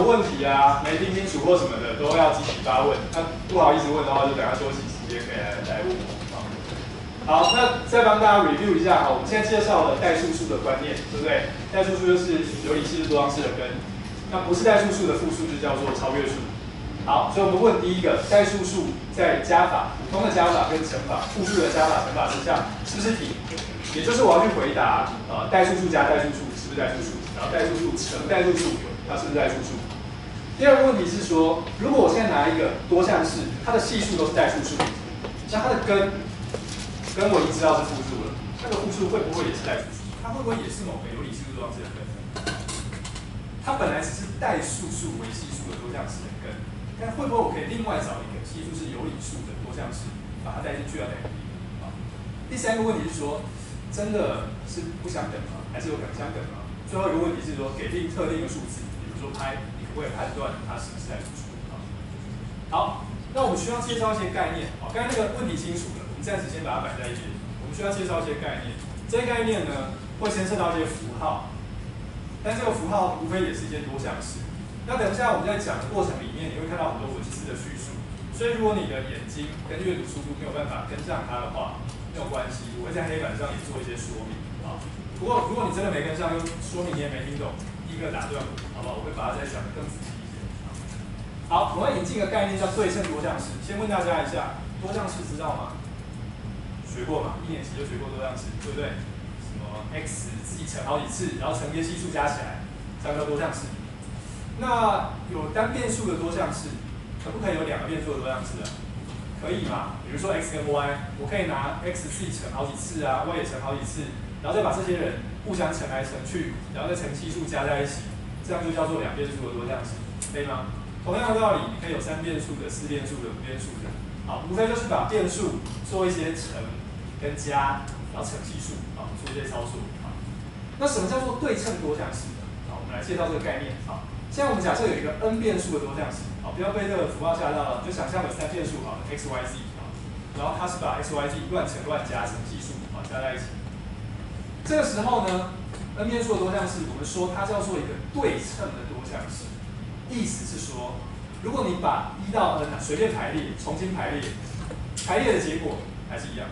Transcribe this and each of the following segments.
么问题啊，没听清楚或什么的，都要积极发问。那不好意思问的话，就等下休息时间可以来问我。好，那再帮大家 review 一下哈，我们现在介绍了代数数的观念，对不对？代数数就是有理系是多项式的根，那不是代数数的复数就叫做超越数。好，所以我们问第一个，代数数在加法、普通的加法跟乘法、复数的加法、乘法之下，是不是题？也就是我要去回答，代数数加代数数是不是代数数？然后代数数乘代数数，它是不是代数数？第二个问题是说，如果我现在拿一个多项式，它的系数都是代数数，那它的根我已经知道是复数了，那个复数会不会也是代数数？它会不会也是某个有理系数多项式的根？它本来只是代数数为系数的多项式的根，但会不会我可以另外找一个系数是有理数的多项式，把它带进去要等于1？第三个问题是说，真的是不相等吗？还是有可能相等吗？最后一个问题是说，给定特定的数字，比如说派，你可不可以判断它是不是代数数？好，那我们需要介绍一些概念。好，刚才那个问题清楚了，我们暂时先把它摆在一边。我们需要介绍一些概念，这些概念呢会牵涉到一些符号，但这个符号无非也是一些多项式。那等一下我们在讲的过程里面，你会看到很多文字的叙述，所以如果你的眼睛跟阅读速度没有办法跟上它的话，没有关系，我会在黑板上也做一些说明啊。不过如果你真的没跟上，又说明你也没听懂，第一个打断我，好不好？我会把它再讲得更仔细一些。好，我们引进一个概念叫对称多项式。先问大家一下，多项式知道吗？学过嘛？1年级就学过多项式，对不对？什么 x 自己乘好几次，然后乘别系数加起来，这样叫多项式。那有单变数的多项式，可不可以有2个变数的多项式啊？可以嘛？比如说 x 跟 y， 我可以拿 x 自己乘好几次啊 ，y 也乘好几次，然后再把这些人互相乘来乘去，然后再乘系数加在一起，这样就叫做2变数的多项式，可以吗？同样的道理，你可以有3变数的、4变数的、5变数的，好，无非就是把变数做一些乘跟加，然后乘系数，好，做一些操作，好。那什么叫做对称多项式呢？好，我们来介绍这个概念，好。现在我们假设有一个 n 变数的多项式，好，不要被这个符号吓到了，就想象有3变数，好 x y z， 好，然后它是把 x y z 乱乘乱加乘系数，好，加在一起。这个时候呢 ，n 变数的多项式，我们说它叫做一个对称的多项式。意思是说，如果你把1到 n 随便排列，重新排列，排列的结果还是一样。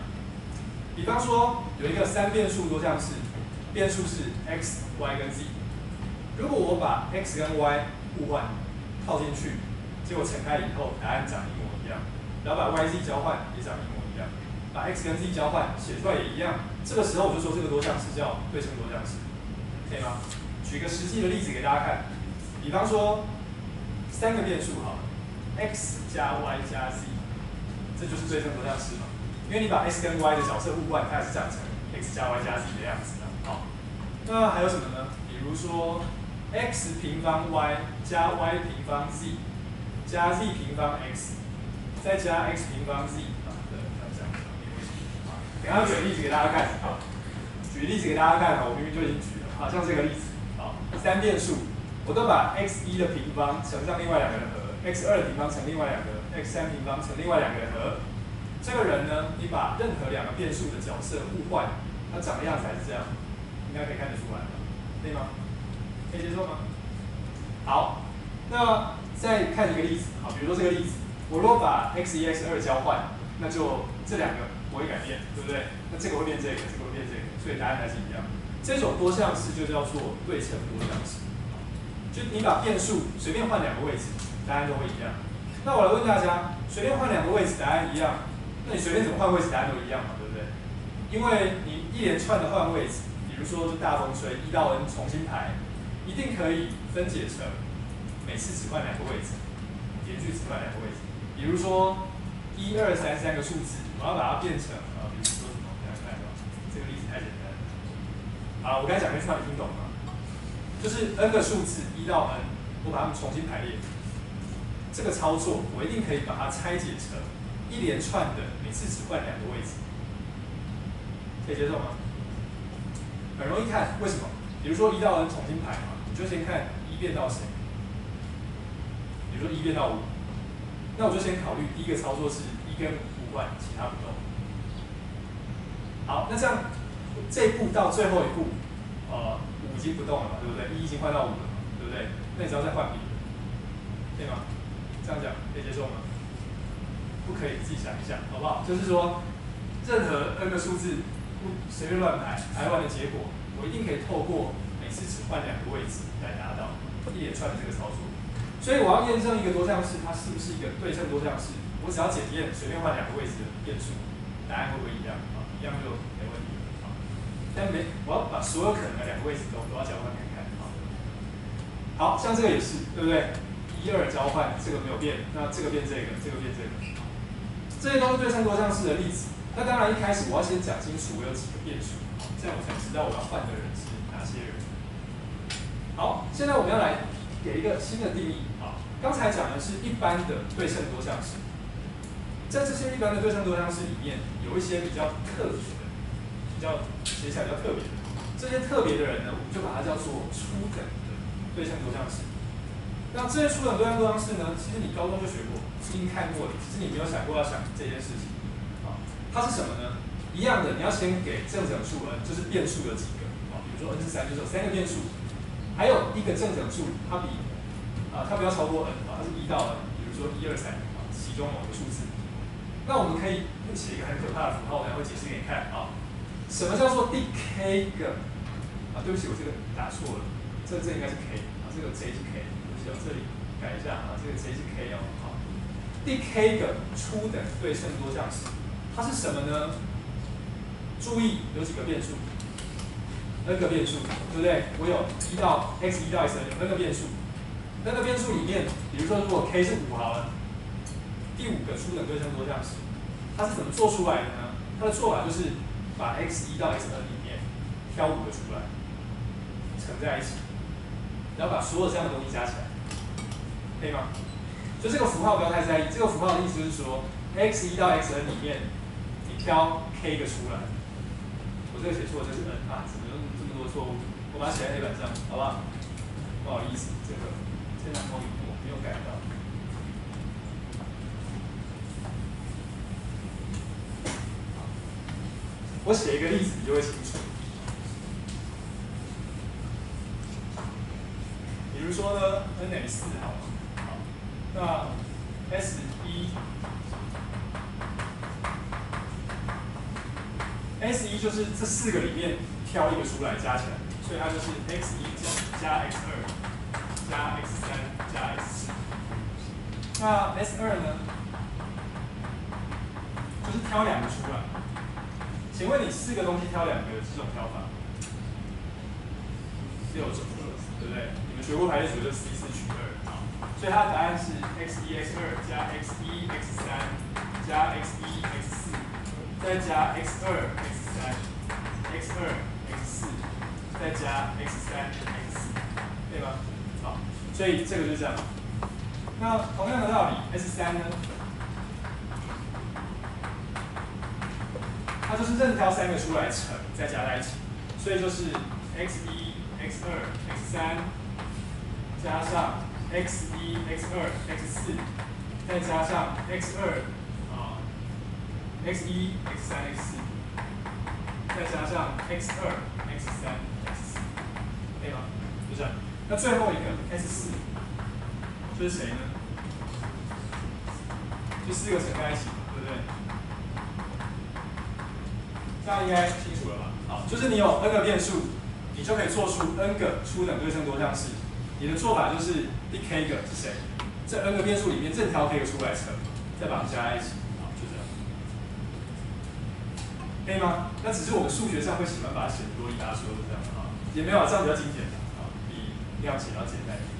比方说有一个3变数多项式，变数是 x、y 跟 z。如果我把 x 跟 y 互换套进去，结果乘开以后答案长一模一样，然后把 y、z 交换也长一模一样，把 x 跟 z 交换写出来也一样。这个时候我就说这个多项式叫对称多项式，可以吗？举个实际的例子给大家看，比方说3个变数好了 ，x 加 y 加 z， 这就是对称多项式嘛？因为你把 x 跟 y 的角色互换，它也是长成 x 加 y 加 z 的样子的。好，那还有什么呢？比如说 x 平方 y 加 y 平方 z 加 z 平方 x 再加 x 平方 z 啊，对，这样没问题。好，等一下举例子给大家看。好，举例子给大家看，我明明就已经举了。好，像这个例子，好，3变数。我都把 x1 的平方乘上另外2个的和 ，x2 的平方乘另外2个 ，x3 平方乘另外2个的和。这个人呢，你把任何2个变数的角色互换，它长的样子还是这样，应该可以看得出来吧？可以吗？可以接受吗？好，那再看一个例子，好，比如说这个例子，我如果把 x1、x2 交换，那就这2个不会改变，对不对？那这个会变这个，这个会变这个，所以答案还是一样。这种多项式就叫做对称多项式。就你把变数随便换2个位置，答案都会一样。那我来问大家，随便换2个位置，答案一样，那你随便怎么换位置，答案都一样嘛，对不对？因为你一连串的换位置，比如说就大风吹1到 n 重新排，一定可以分解成每次只换2个位置，连续只换2个位置。比如说1、2、3三个数字，我要把它变成比如说什么？大家看到这个例子太简单了。好，我刚才讲那句话你听懂了吗？就是 n 个数字1到 n， 我把它们重新排列。这个操作我一定可以把它拆解成一连串的，每次只换2个位置，可以接受吗？很容易看，为什么？比如说1到 n 重新排嘛，你就先看1变到谁。比如说1变到5，那我就先考虑第一个操作是1跟5互换，其他不动。好，那这样这一步到最后一步，5已经不动了嘛，对不对？1已经换到5了嘛，对不对？那你只要再换别的，可以吗？这样讲可以接受吗？不可以，自己想一想，好不好？就是说，任何 n 个数字不随便乱排完的结果，我一定可以透过每次只换2个位置来达到一连串的这个操作。所以我要验证一个多项式，它是不是一个对称多项式，我只要检验随便换2个位置的变数，答案会不会一样？啊，一样就没问题了。啊，但我要把所有可能的2个位置都要交换看看。好像这个也是，对不对？1、2交换，这个没有变，那这个变这个，这个变这个，这些都是对称多项式的例子。那当然一开始我要先讲清楚我有几个变数，这样我才知道我要换的人是哪些人。好，现在我们要来给一个新的定义。好，刚才讲的是一般的对称多项式，在这些一般的对称多项式里面，有一些比较特别的，写起来比较特别的。这些特别的人呢，我们就把它叫做初等的对称多项式。那这些初等对称多项式呢，其实你高中就学过，一定看过的，只是你没有想过要想这件事情。啊，它是什么呢？一样的，你要先给正整数 n， 就是变数有几个啊？比如说 n 是3，就是有3个变数，还有一个正整数，它不要超过 n 啊，它是1到 n， 比如说1、2、3啊，其中某个数字。那我们可以写一个很可怕的符号，我等下会解释给你看啊。什么叫做第 k 个？啊，对不起，我这个打错了，这应该是 k 啊，这个 j 是 k。这里改一下啊，这个 j 是 k 哦，好，第 k 个初等对称多项式，它是什么呢？注意有几个变数 ，n 个变数，对不对？我有x1到 xn 有 n 个变数，n 个变数里面，比如说如果 k 是5好了，第5个初等对称多项式，它是怎么做出来的呢？它的做法就是把 x1到 xn 里面挑5个出来，乘在一起，然后把所有这样的东西加起来。可以吗？就这个符号不要太在意，这个符号的意思就是说 ，x1到 xn 里面，你挑 k 个出来。我这个写错，这是 n 啊，怎么有这么多错误？我把它写在黑板上，好不好？不好意思，这个南风我没有改到。我写一个例子，你就会清楚。比如说呢 ，n-4 好了。那 S1 就是这4个里面挑一个出来加起来，所以它就是 x1 加 x2 加 x3 加 x4。那 S2 呢，就是挑2个出来。请问你4个东西挑2个有几种挑法？6种，对不对？你们学过排列组就是 C4取2。所以它的答案是 x1 x2 加 x1 x3 加 x1 x4 再加 x2 x3 x2 x4 再加 x3 x4， 对吗？好，所以这个就是这样。那同样的道理 ，S3 呢，它就是任挑3个出来乘再加在一起，所以就是 x1 x2 x3 加上 x1 x2 x4 再加上 x2 x1 x3 x4 再加上 x2 x3 x4， 可以吗？就这样。那最后一个 S4 就是谁呢？就4个乘在一起，对不对？这样应该清楚了吧？好，就是你有 n 个变数，你就可以做出 n 个初等对称多项式。你的做法就是第 k 个是谁？这 n 个变数里面正挑 k 个出来乘，再把它们加在一起，好，就这样，可以吗？那只是我们数学上会喜欢把它写得啰里吧嗦的这样啊，也没有这样比较精简的啊，比那样写要简单一点。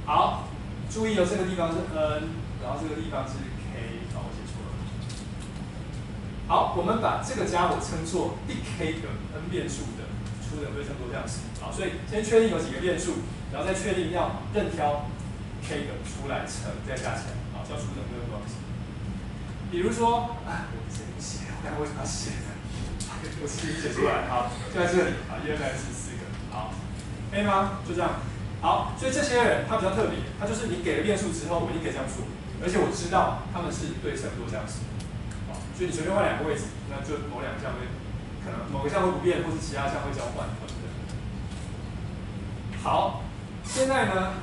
好，注意哦，这个地方是 n， 然后这个地方是 k， 好，我写错了。好，我们把这个家伙称作第 k 个 n 变数的初等对称多项式。好，所以先确定有几个变数，然后再确定要任挑 k 个出来乘再加起来，好，叫初等对称多项式。比如说，我这里写，我看为什么要写呢？我自己写出来，好，就在这里，好，1、2、3、4、4个，好，可以吗？就这样。好，所以这些人他比较特别，他就是你给了变数之后，我一定可以这样做，而且我知道他们是对称多项式。好，所以你随便换2个位置，那就某2项会可能某个项会不变，或是其他项会交换等等。好，现在呢，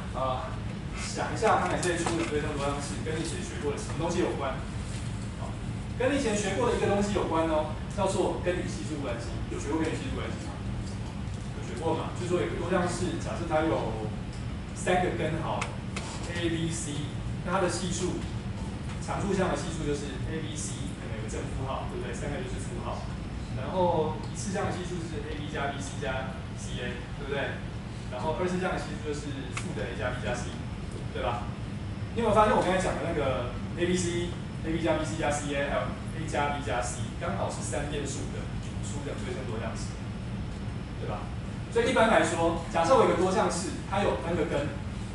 想一下，看看这些初等对称多项式跟你以前学过的什么东西有关？好，跟你以前学过的一个东西有关哦，叫做根与系数关系。有学过根与系数关系吗？有学过嘛？就是说有个多项式，假设它有3个根好 A、B、C， 那它的系数，常数项的系数就是 A、B、C， 可能有个正负号，对不对？3个就是负号。然后一次项的系数是 A、B 加 B、C 加 CA， 对不对？然后二次项的系数就是负的 A 加 B 加 C， 对吧？你有没有发现我刚才讲的那个 A、B、C、A、B 加 B、C 加 CA， 还有 A 加 B 加 C， 刚好是3变数的初等对称多项式，对吧？所以一般来说，假设我有一个多项式，它有 n 个根，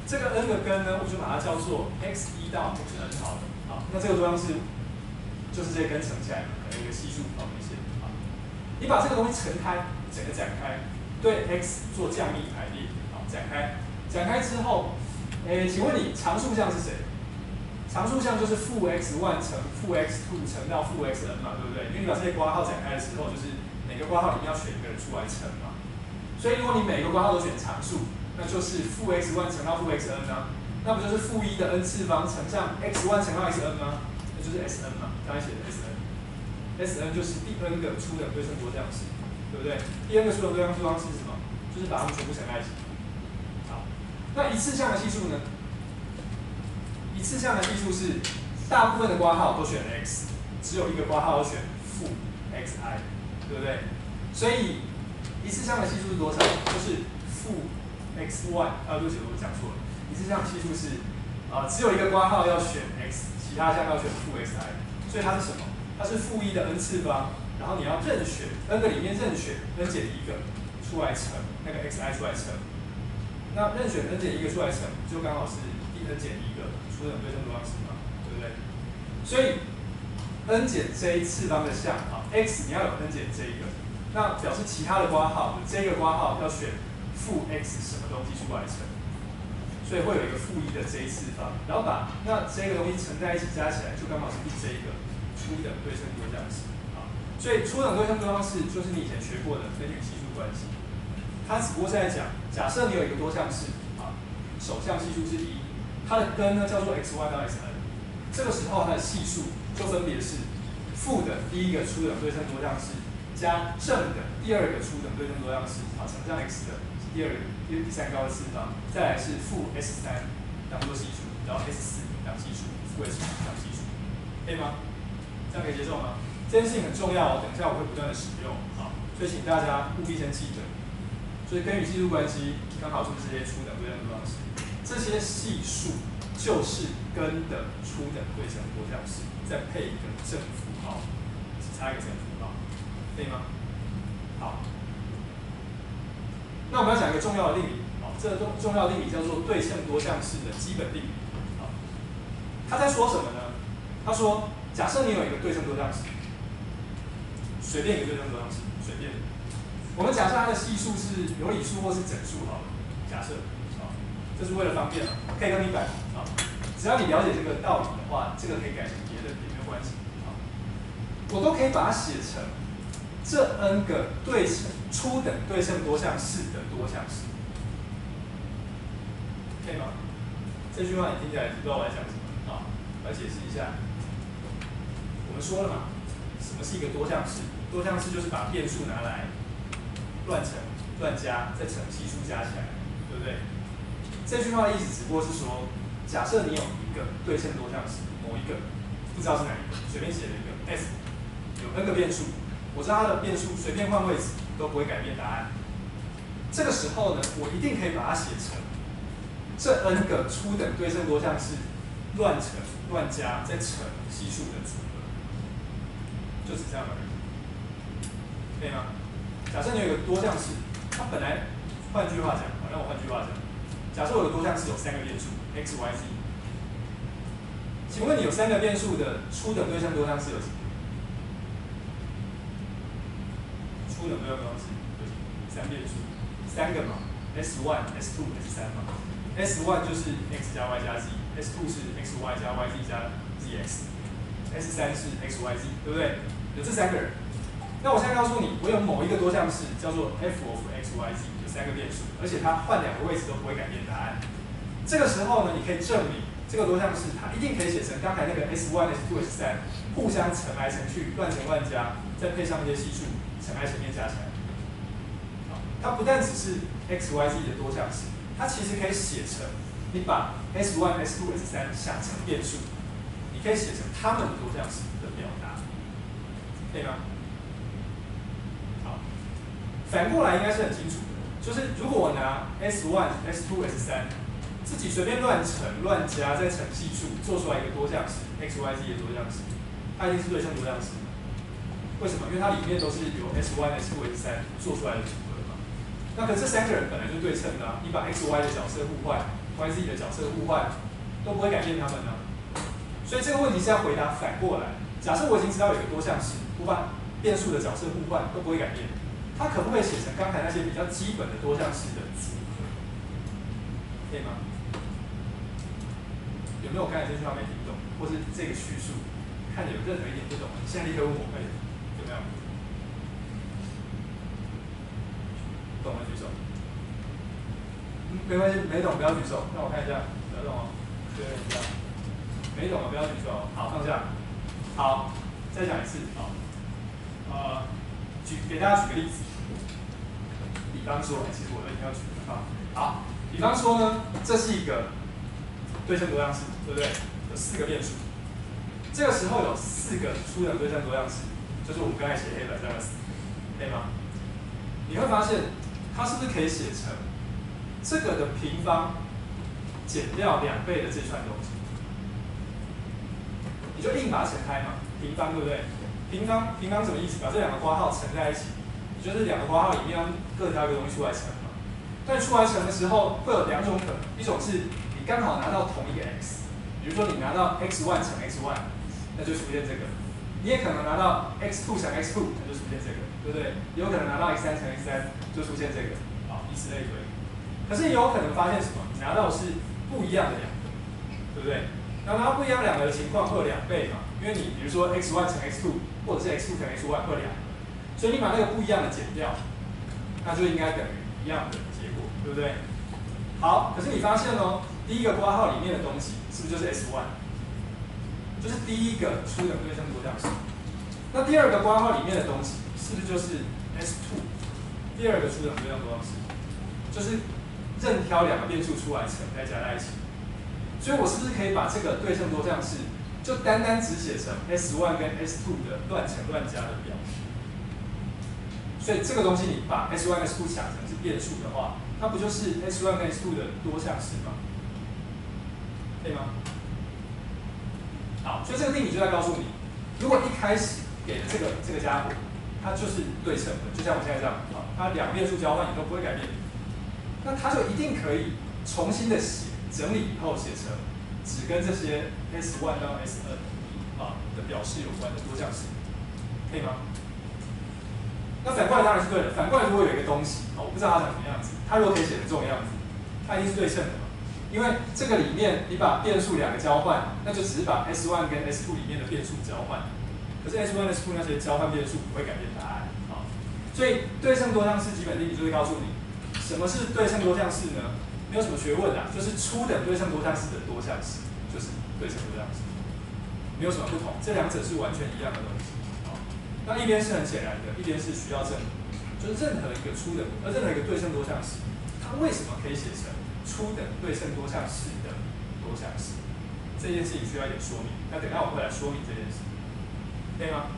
这个 n 个根呢，我就把它叫做 x1 到 xn 好了。好，那这个多项式就是这些根乘起来，可能有一个系数好明显。好，你把这个东西乘开，整个展开，对 x 做降幂排列。好，展开之后，请问你常数项是谁？常数项就是负 x1 乘负 x2 乘到负 xn 嘛，对不对？因为你把这些括号展开的时候，就是每个括号里面要选一个人出来乘嘛。所以如果你每个括号都选常数，那就是负 x1 乘到负 xn 啊，那不就是负1的 n 次方乘上 x1 乘到 xn 吗？那就是 Sn 嘛，刚才写的 Sn。Sn 就是第 n 个初等对称多项式，对不对？第 n 个初等对称多项式是什么？就是把它们全部乘在一起。好，那一次项的系数呢？一次项的系数是大部分的括号都选 x， 只有一个括号要选负 xi， 对不对？所以一次项的系数是多少？就是负 xy， 对不起，我讲错了。一次项的系数是只有一个括号要选 x， 其他项要选负 xi， 所以它是什么？它是负1的 n 次方，然后你要任选 n 个里面任选 n 减1个出来乘那个 xi 出来乘，那任选 n 减1个出来乘，就刚好是第 n 减1个初等对称多项式嘛，对不对？所以 n 减这一次方的项x 你要有 n 减这一个，那表示其他的括号这个括号要选负 x 什么东西出来乘，所以会有一个负1的这一次方，然后把那这个东西乘在一起加起来，就刚好是第这一个初等对称多项式。所以初等对称多项式就是你以前学过的根与系数关系，它只不过是在讲，假设你有一个多项式首项系数是1，它的根呢叫做 x1 到 xn， 这个时候它的系数就分别是负的第一个初等对称多项式加正的第二个初等对称多项式乘上 x 的第三高的次方，再来是负 s3 当做系数，然后 s4 当系数，负 s5 当系数，可以吗？这样可以接受吗？这件事情很重要等一下我会不断的使用所以请大家务必先记得。所以根与系数关系刚好就是这些初等对称多项式，这些系数就是根的初等对称多项式，再配一个正负号，只差一个正负号，可以吗？好，那我们要讲一个重要的定理，这个重要的定理叫做对称多项式的基本定理。他在说什么呢？他说，假设你有一个对称多项式，随便一个对称多项式，随便。我们假设它的系数是有理数或是整数好了，假设这是为了方便可以跟你改只要你了解这个道理的话，这个可以改成别的也没有关系我都可以把它写成这 n 个对称初等对称多项式的多项式，可以吗？这句话你听起来不知道我在讲什么我来解释一下。我们说了嘛，什么是一个多项式？多项式就是把变数拿来乱乘、乱加，再乘系数加起来，对不对？这句话的意思只不过是说，假设你有一个对称多项式，某一个不知道是哪一个，随便写了一个 f， 有 n 个变数，我知道它的变数随便换位置都不会改变答案。这个时候呢，我一定可以把它写成这 n 个初等对称多项式乱乘、乱加再乘系数的组合，就只这样而已，可以吗？假设你有一个多项式，它本来，换句话讲，让我换句话讲，假设我的多项式有3个变数 x、y、z， 请问你有3个变数的初等对称多项式有几个？初等对称多项式有3变数，3个嘛 ，s1、s2、s3 嘛。s1 就是 x 加 y 加 z，s2 是 xy 加 yz 加 zx，s3 是 xyz， 对不对？有这3个人。那我现在告诉你，我有某一个多项式叫做 f of x y z， 有3个变数，而且它换2个位置都不会改变答案。这这个时候呢，你可以证明这个多项式它一定可以写成刚才那个 S1、S2、S3互相乘来乘去，乱乘乱加，再配上一些系数，乘来乘面加起来。它不但只是 x、y、z 的多项式，它其实可以写成你把 S1、S2、S3 想成变数，你可以写成它们的多项式的表达，对吗？好，反过来应该是很清楚的，就是如果我拿 S1、S2、S3 自己随便乱乘乱加，再乘系数，做出来一个多项式 x、y、z 的多项式，它一定是对称多项式。为什么？因为它里面都是由 S1、S2、S3 做出来的组合嘛。那可这三个人本来就对称的啊，你把 x、y 的角色互换 ，y、z 的角色互换，都不会改变它们呢。所以这个问题是要回答反过来。假设我已经知道有一个多项式，我把变数的角色互换都不会改变，它可不可以写成刚才那些比较基本的多项式的组合？可以吗？有没有刚才这句话没听懂，或是这个叙述看着有任何一点不懂？现在立刻问我，快点，有没有？懂的举手。没关系，没懂不要举手。让我看一下，不要动哦，确认一下。没懂的不要举手。好，放下。好，再讲一次。好，给大家举个例子。比方说，其实我都已经要举了啊。好，比方说呢，这是一个对称多项式，对不对？有4个变数。这个时候有4个初等对称多项式，就是我们刚才写黑板上的4，可以吗？你会发现，它是不是可以写成这个的平方减掉2倍的这串东西？你就硬把它乘开嘛，平方对不对？平方什么意思？把这2个括号乘在一起，也就是2个括号里面要各挑一个东西出来乘嘛。但出来乘的时候会有2种可能，一种是你刚好拿到同一个 x， 比如说你拿到 x1 乘 x1， 那就出现这个；你也可能拿到 x2 乘 x2， 那就出现这个，对不对？有可能拿到 x3 乘 x3， 就出现这个，好，以此类推。可是也有可能发现什么？你拿到的是不一样的2个，对不对？那拿到不一样2个的情况会有2倍嘛？因为你比如说 x1 乘 x2， 或者是 x2 乘 x1 会有2个，所以你把那个不一样的减掉，那就应该等于一样的结果，对不对？好，可是你发现哦，第一个括号里面的东西是不是就是 S1？ 就是第一个初等对称多项式。那第二个括号里面的东西是不是就是 S2？ 第二个初等对称多项式，就是任挑2个变数出来乘再加在一起。所以我是不是可以把这个对称多项式就单单只写成 S1 跟 S2 的乱乘乱加的表？所以这个东西你把 S1 S2 想成是变数的话，它不就是 S1 跟 S2 的多项式吗？对吗？好，所以这个定理就在告诉你，如果一开始给的这个家伙，它就是对称的，就像我现在这样，好，它2个变数交换你都不会改变，那它就一定可以重新的整理以后写成只跟这些 S1 到 S2 的表示有关的多项式，可以吗？那反过来当然是对的。反过来如果有一个东西，我不知道它长什么样子，它如果可以写成这种样子，它一定是对称的嘛。因为这个里面你把变数2个交换，那就只是把 S1 跟 S2 里面的变数交换。可是 S1、S2 那些交换变数不会改变答案啊。所以对称多项式基本定理就会告诉你，什么是对称多项式呢？没有什么学问啊，就是初等对称多项式的多项式就是对称多项式，没有什么不同，这2者是完全一样的东西。那一边是很显然的，一边是需要证明，就是任何一个任何一个对称多项式，它为什么可以写成初等对称多项式的多项式？这件事情需要一点说明。那等一下我会来说明这件事，可以吗？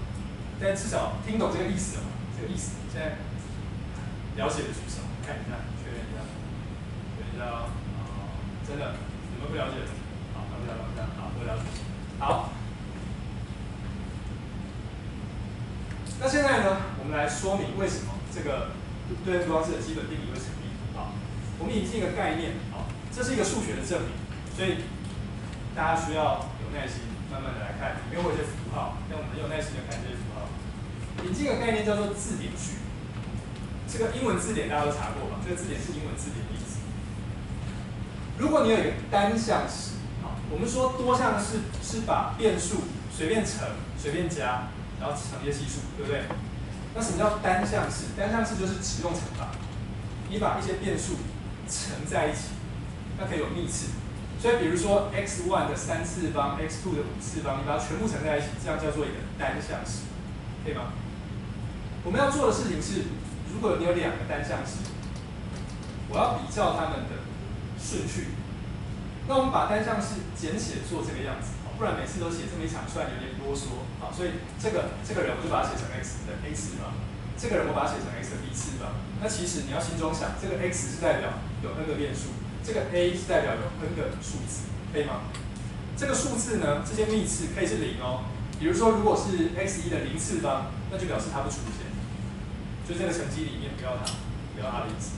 但至少听懂这个意思了嘛？这个意思现在了解的举手，看一下，确认一下，真的有没有不了解的？好，放下，好，都了解。好。那现在呢，我们来说明为什么这个对称多项式的基本定理会成立。好，我们引进一个概念，好，这是一个数学的证明，所以大家需要有耐心，慢慢的来看，里面会有一些符号，让我们很有耐心的看这些符号。引进一个概念叫做字典句，这个英文字典大家都查过吧？这个字典是英文字典的意思。如果你有一个单项式，好，我们说多项式是把变数随便乘、随便加。然后乘一些系数，对不对？那什么叫单项式？单项式就是只用乘法，你把一些变数乘在一起，那可以有幂次。所以比如说 x1 的3次方 ，x2 的5次方，你把它全部乘在一起，这样叫做一个单项式，可以吗？我们要做的事情是，如果你有2个单项式，我要比较它们的顺序。那我们把单项式简写做这个样子，不然每次都写这么一长串有点啰嗦啊。所以这个人我就把它写成 x 的 a 次方，这个人我把它写成 x 的 b 次方。那其实你要心中想，这个 x 是代表有 n 个变数，这个 a 是代表有 n 个数字，可以吗？这个数字呢，这些幂次可以是0哦。比如说，如果是 x1 的0次方，那就表示它不出现，就这个乘积里面不要它的意思。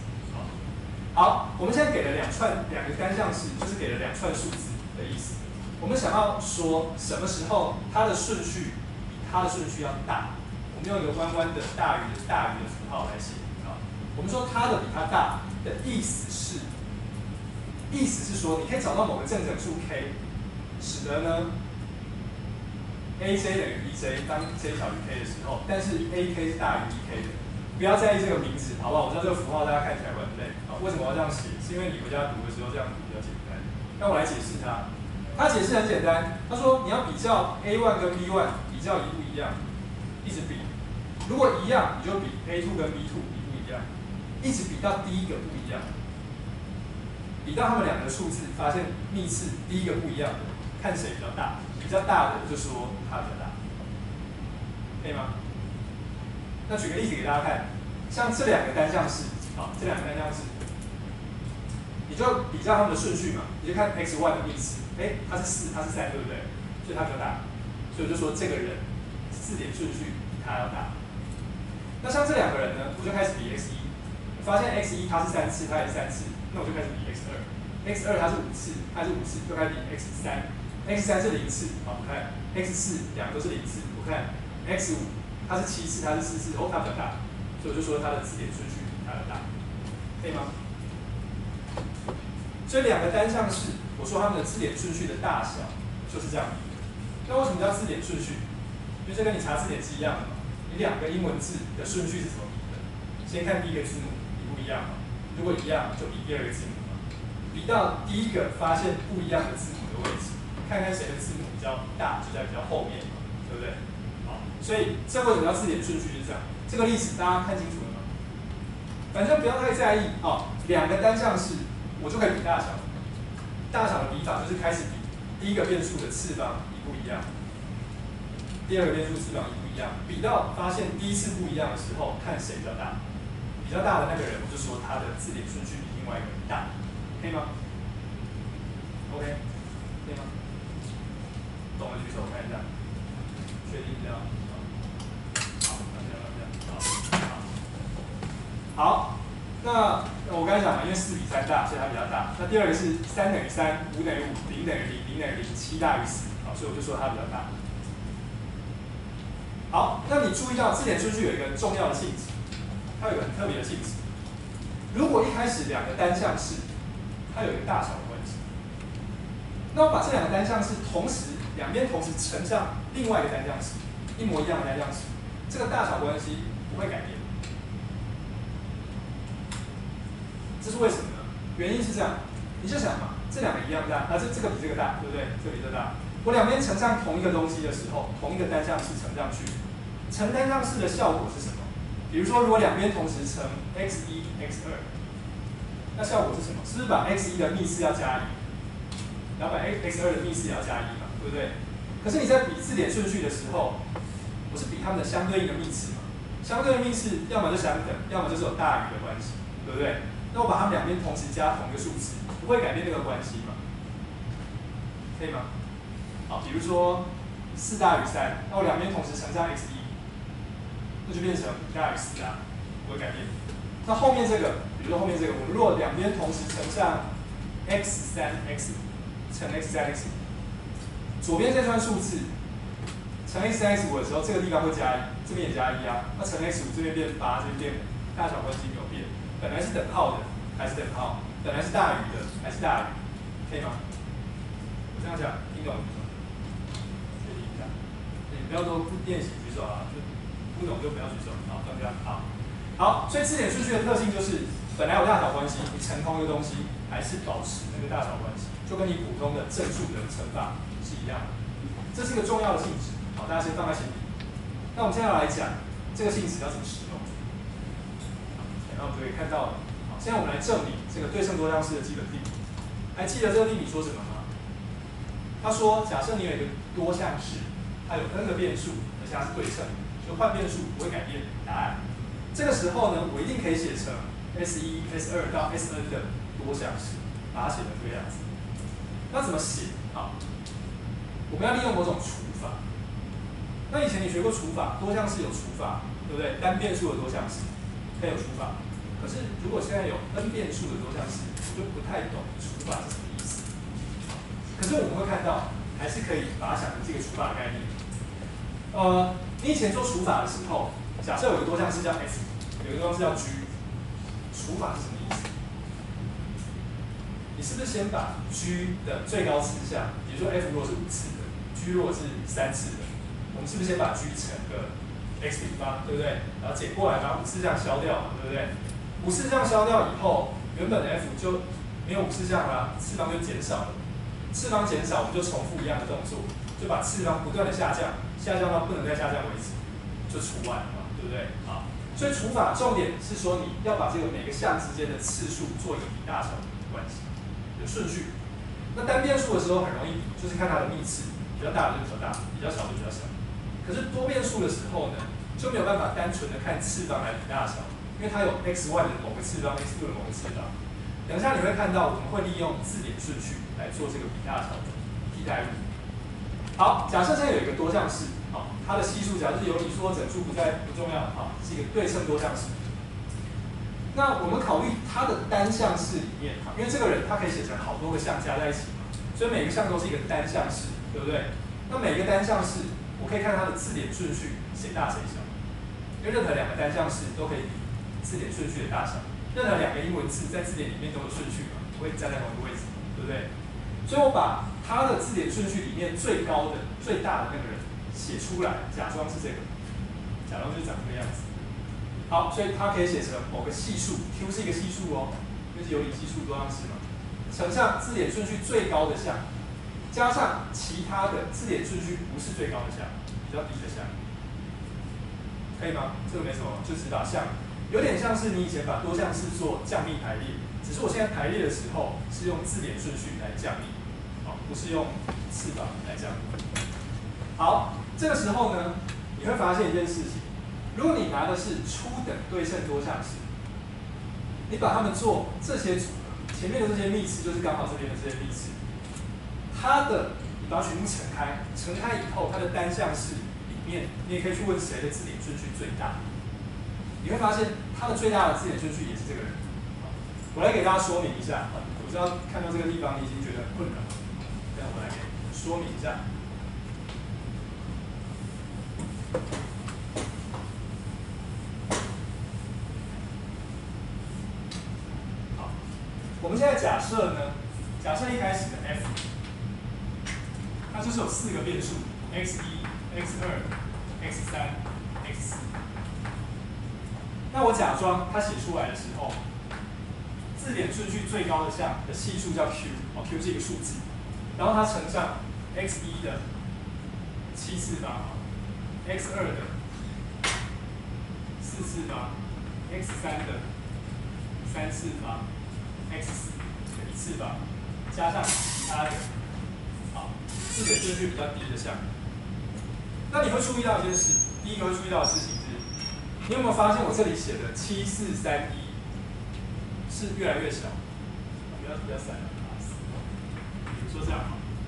好，我们现在给了2个单项式，就是给了2串数字的意思。我们想要说什么时候它的顺序比它的顺序要大，我们用一个弯弯的大于的符号来写啊。我们说它的比它大的意思是说，你可以找到某个正整数 k， 使得呢 aj 等于 bj 当 j 小于 k 的时候，但是 ak 是大于 bk 的。不要在意这个名字，好不好？我知道这个符号大家看起来会很累啊。为什么我要这样写？是因为你回家读的时候这样读比较简单。那我来解释它。它解释很简单，他说你要比较 A1 跟 B1 比较一不一样，一直比。如果一样，你就比 A2 跟 B2 一不一样，一直比到第一个不一样，比到他们2个数字，发现幂次第一个不一样的，看谁比较大，比较大的就说它比较大，可以吗？那举个例子给大家看，像这2个单项式，好，这2个单项式，你就比较它们的顺序嘛，你就看 x1 的幂次，它是4，它是3，对不对？所以它比较大，所以我就说这个人字典顺序比他要大。那像这2个人呢，我就开始比 x1， 发现 x1 它是3次，它也是3次，那我就开始比 x2，x2 它是5次，它是5次，就开始比 x3，x3 是0次，好，我看 x4 2个都是0次，我看 x5。它是7次，它是4次，它比较大，所以我就说它的字典顺序比它的大，可以吗？所以2个单项式，我说它们的字典顺序的大小就是这样比的。那为什么叫字典顺序？因为这跟你查字典是一样的嘛。你2个英文字的顺序是怎么比的？先看第一个字母一不一样嘛，如果一样就比第2个字母嘛，比到第一个发现不一样的字母的位置，看看谁的字母比较大，就在比较后面嘛，对不对？所以这为什么要字典顺序是这样？这个例子大家看清楚了吗？反正不要太在意哦。2个单项式，我就可以比大小。大小的比法就是开始比第一个变数的次方一不一样，第2个变数次方一不一样，比到发现第一次不一样的时候，看谁比较大。比较大的那个人，我就说他的字典顺序比另外一个人大，可以吗 ？OK， 可以吗？懂的举手，我看一下，确定这样。好，那我刚才讲了，因为4比3大，所以它比较大。那第2个是3等于3，5等于5，0等于0，0等于0，7大于4，好，所以我就说它比较大。好，那你注意到字典顺序有一个重要的性质，它有一个很特别的性质。如果一开始2个单项式，它有一个大小的关系，那我把这2个单项式两边同时乘上另外一个单项式，一模一样的单项式，这个大小关系不会改变。这是为什么呢？原因是这样，你就想嘛，这2个一样大，这个比这个大，对不对？这个比这个大。我两边乘上同一个东西的时候，同一个单项式乘上去，乘单项式的效果是什么？比如说，如果两边同时乘 x1、x2，那效果是什么？是不是把 x1 的幂次要加1，然后把 x2 的幂次也要加1嘛，对不对？可是你在比字典顺序的时候，我是比它们的相对应的幂次嘛，相对应的幂次要么就相等，要么就是有大于的关系，对不对？那我把它们两边同时加同一个数字，不会改变这个关系嘛？可以吗？好，比如说4大于3，那我两边同时乘上 x1，那就变成5大于4啊，不会改变。那后面这个，比如说后面这个，我们如果两边同时乘上 x3x5 乘 x3x5，左边这串数字乘 x3x5 的时候，这个地方会加1，这边也加1啊。那乘 x5 这边变8，这边变5，大小关系没有变。本来是等号的还是等号？本来是大于的还是大于？可以吗？我这样讲，听懂？确定一下。你不要说不练习举手啊，就不懂就不要举手。好，这样好。好，所以字典顺序的特性就是，本来有大小关系，你乘同一个东西还是保持那个大小关系，就跟你普通的正数的乘法是一样的。这是一个重要的性质，好，大家先放在心里。那我们现在来讲这个性质要怎么使用。那我们就可以看到，好，现在我们来证明这个对称多项式的基本定理。还记得这个定理说什么吗？他说，假设你有一个多项式，它有 n 个变数，而且它是对称，就换变数不会改变答案。这个时候呢，我一定可以写成 S1、S2 到 Sn 的多项式，把它写成这个样子。那怎么写？好，我们要利用某种除法。那以前你学过除法，多项式有除法，对不对？单变数的多项式可以有除法。可是如果现在有 n 变数的多项式，我就不太懂除法是什么意思。可是我们会看到，还是可以把它想成这个除法的概念。你以前做除法的时候，假设有个多项式叫 f， 有个多项式叫 g， 除法是什么意思？你是不是先把 g 的最高次项，比如说 f 如果是5次的 ，g 如果是3次的，我们是不是先把 g 乘个 x 平方，对不对？然后减过来把5次项消掉嘛，对不对？5次项消掉以后，原本的 f 就没有5次项了，次方就减少了。次方减少，我们就重复一样的动作，就把次方不断的下降，下降到不能再下降为止，就除完了嘛，对不对？好，所以除法重点是说你要把这个每个项之间的次数做一个比大小的关系，有顺序。那单变数的时候很容易比，就是看它的幂次，比较大的就比较大，比较小就比较小。可是多变数的时候呢，就没有办法单纯的看次方来比大小，因为它有 x1 的某个次方 ，x2 的某个次方。等一下你会看到，我们会利用字典顺序来做这个比大小的替代物。好，假设现在有一个多项式，好，它的系数假设是有理数或整数不重要，好，是一个对称多项式。那我们考虑它的单项式里面，因为这个人他可以写成好多个项加在一起嘛，所以每个项都是一个单项式，对不对？那每个单项式，我可以看它的字典顺序谁大谁小，因为任何两个单项式都可以比字典顺序的大小。任何两个英文字在字典里面都有顺序嘛，不会站在同一个位置，对不对？所以我把它的字典顺序里面最高的、最大的那个人写出来，假装是这个，假装就是长这个样子。好，所以它可以写成某个系数 ，Q 是一个系数哦，就是有理系数多项式嘛，乘上字典顺序最高的项，加上其他的字典顺序不是最高的项，比较低的项，可以吗？这个没什么，就只把项。有点像是你以前把多项式做降幂排列，只是我现在排列的时候是用字典顺序来降幂，好，不是用次方来降幂。好，这个时候呢，你会发现一件事情，如果你拿的是初等对称多项式，你把它们做这些组合，前面的这些幂次就是刚好这边的这些幂次，它的你把它全部乘开，乘开以后，它的单项式里面，你也可以去问谁的字典顺序最大。你会发现它的最大的字典顺序也是这个人。我来给大家说明一下，我知道看到这个地方你已经觉得很困扰，但我来给说明一下。好，我们现在假设呢，假设一开始的 f， 它就是有4个变数 x1、x2、x3、x4。那我假装它写出来的时候，字典顺序最高的项的系数叫 q， q 是一个数字，然后它乘上 x1 的7次方 ，x2 的4次方 ，x3 的3次方 ，x4 的1次方，加上其他的，好，字典顺序比较低的项。那你会注意到一件事，第一个会注意到的事情是，你有没有发现我这里写的7、4、3、1是越来越小？不要散了，比如说这样，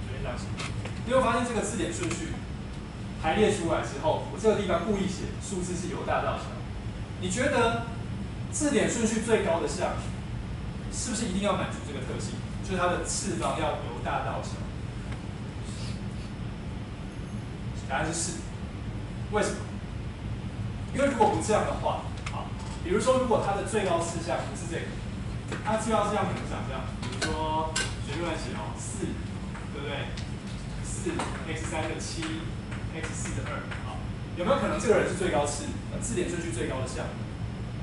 随便这样写。你有没有发现这个字典顺序排列出来之后，我这个地方故意写数字是由大到小？你觉得字典顺序最高的项是不是一定要满足这个特性？就是它的次方要由大到小？答案是是。为什么？因为如果不这样的话，好，比如说如果它的最高次项不是这个，它最高次项可能长这样，比如说随便乱写哦，4，对不对？4 x3 的7 x4 的2，好，有没有可能这个人是最高次？字典顺序最高的项？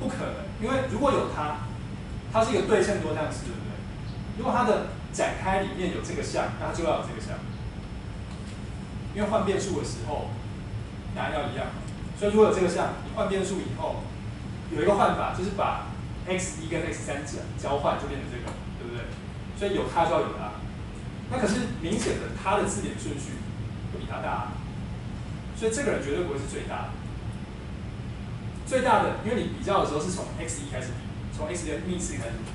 不可能，因为如果有它，它是一个对称多项式，对不对？如果它的展开里面有这个项，那它就要有这个项，因为换变数的时候答案要一样，所以如果有这个项，你换变数以后，有一个换法就是把 x1 跟 x3 交换，就变成这个，对不对？所以有它就要有它。那可是明显的，它的字典顺序会比它大，所以这个人绝对不会是最大的。最大的，因为你比较的时候是从 x1 开始比，从 x 的幂次开始比，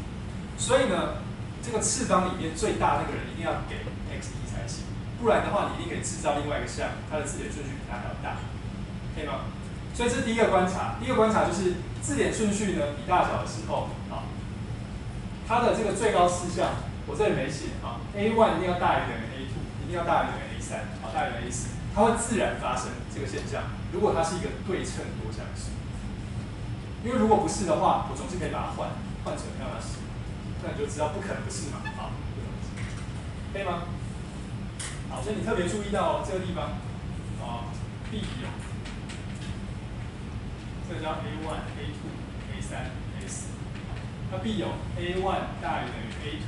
所以呢，这个次方里面最大那个人一定要给 x1才行，不然的话，你一定可以制造另外一个项，它的字典顺序比它还要大，可以吗？所以这是第一个观察。第一个观察就是字典顺序呢比大小的时候，啊，它的这个最高四项，我这里没写啊 ，A1 一定要大于等于 A2，一定要大于等于 A3，啊，大于等于 A4，它会自然发生这个现象。如果它是一个对称多项式。因为如果不是的话，我总是可以把它换成让它是，那你就知道不可能不是嘛，好，可以吗？好，所以你特别注意到这个地方，B 有，这个叫 A1、A2、A3、A4，那 B 有 A1 大于等于 A2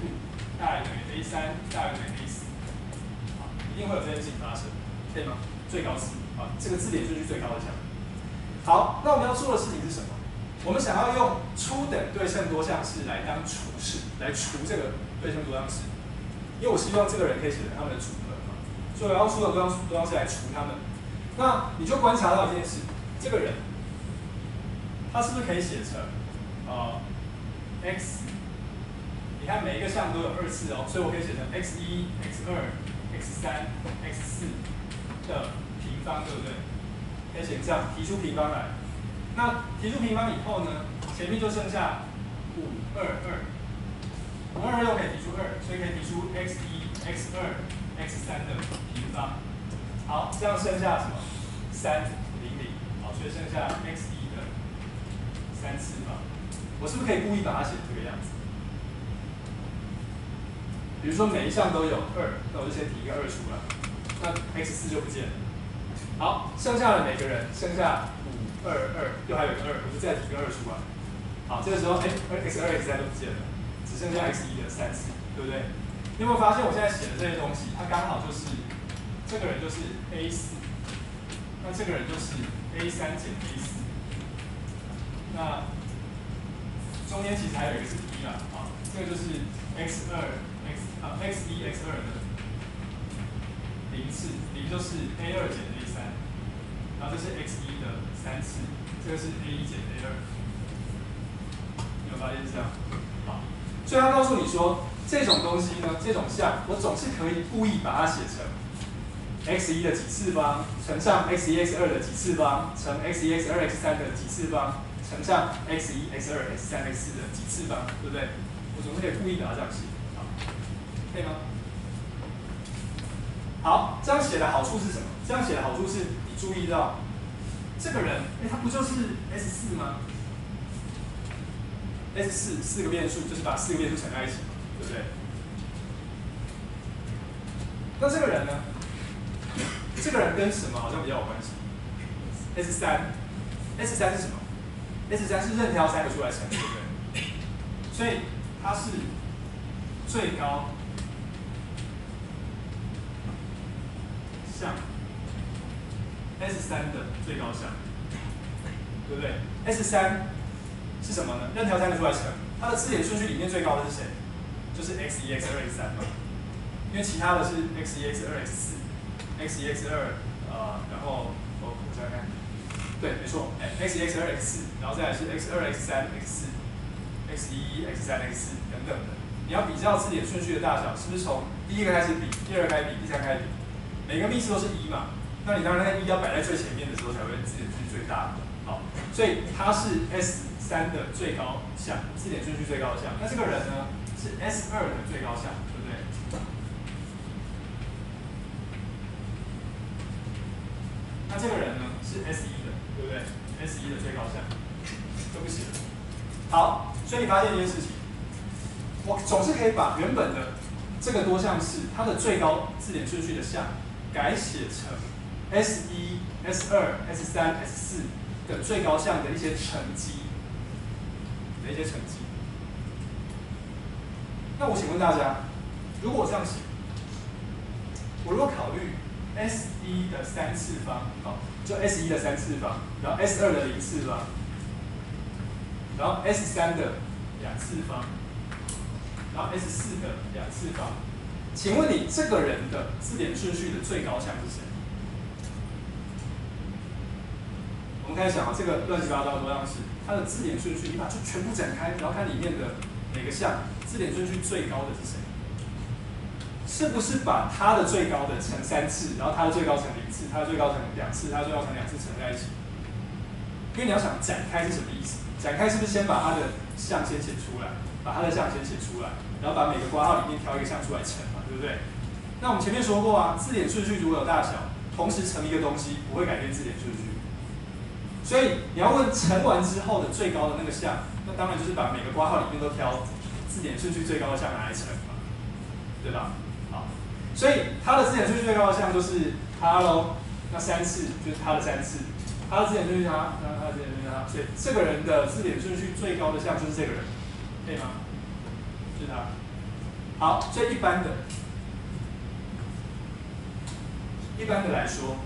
大于等于 A3 大于等于 A4，好，一定会有这件事情发生，可以吗？最高值，啊，这个字典顺序最高的项。好，那我们要做的事情是什么？我们想要用初等对称多项式来当除式，来除这个对称多项式，因为我希望这个人可以写成他们的组合嘛，所以我要出的多项式来除他们。那你就观察到一件事，这个人他是不是可以写成x？ 你看每一个项都有2次哦，所以我可以写成 x1、x2、x3、x4的平方，对不对？可以写这样，提出平方来。那提出平方以后呢，前面就剩下522，522又可以提出2，所以可以提出 x1、x2、x3的平方。好，这样剩下什么？300，好，所以剩下 x1的3次方。我是不是可以故意把它写成这个样子？比如说每一项都有2，那我就先提一个2出来，那 x4就不见了。好，剩下的每个人剩下522，又还有一个2，我就再提个2出来。好，这个时候x2、x3都不见了，只剩下 x1的3次，对不对？你有没有发现我现在写的这些东西，它刚好就是这个人就是 A4，那这个人就是 A3减 A4，那中间其实还有一个是 B 啦，啊，这个就是 x1 x2的0次，0就是 A2减 A3。然后这是 x1的3次，这个是 A1减 A2， 你有发现是这样？好，所以他告诉你说，这种东西呢，这种项，我总是可以故意把它写成 x1的几次方乘上 x1、x2的几次方乘 x1、x2、x3的几次方乘上 x1、x2、x3、x4的几次方，对不对？我总是可以故意把它这样写，好，可以吗？好，这样写的好处是什么？这样写的好处是你注意到这个人，他不就是 S4 吗 ？S4 4个变数就是把4个变数乘在一起嘛，对不对？那这个人呢？这个人跟什么好像比较有关系 ？S3 是什么 ？S3 是任挑3个出来乘，对不对？所以它是最高项 S3的最高项，对不对 ？S3 是什么呢？任挑3个出来乘，它的字典顺序里面最高的是谁？就是 x1、x2、x3嘛，因为其他的是 x1、x2、x4、x1、x2，然后我想想看，对，没错，x1、x2、x4，然后再来是 x2、x3、x4、x1、x3、x4等等的。你要比较字典顺序的大小，是不是从第一个开始比，第二个开始比，第三个开始比？每个幂次都是1嘛，那你当然那1要摆在最前面的时候才会字典顺序最大的。好，所以它是 S3的最高项，字典顺序最高项。那这个人呢是 S2的最高项，对不对？那这个人呢是 S1的，对不对 ？S1的最高项，对不起。好，所以你发现一件事情，我总是可以把原本的这个多项式它的最高字典顺序的项改写成 S1、S2、S3、S4的最高项的一些乘积，那我请问大家，如果我这样写，我如果考虑 S1 的3次方，好，就 S1 的3次方，然后 S2 的0次方，然后 S3 的2次方，然后 S4 的2次方，请问你这个人的字典顺序的最高项是谁？我们开始想啊，这个乱七八糟的多项式，它的字典顺序，你把它全部展开，然后看里面的每个项，字典顺序最高的是谁？是不是把它的最高的乘3次，然后它的最高乘0次，它的最高乘2次，它的最高乘2次乘在一起？因为你要想展开是什么意思？展开是不是先把它的项先写出来，把它的项先写出来，然后把每个括号里面挑一个项出来乘嘛，对不对？那我们前面说过啊，字典顺序如果有大小，同时乘一个东西，不会改变字典顺序。所以你要问乘完之后的最高的那个项，那当然就是把每个括号里面都挑字典顺序最高的项拿来乘嘛，对吧？好，所以它的字典顺序最高的项就是它咯，那3次就是它的3次，它的字典顺序它，那它的字典顺序它，所以这个人的字典顺序最高的项就是这个人，可以吗？就是他。好，所以一般的来说。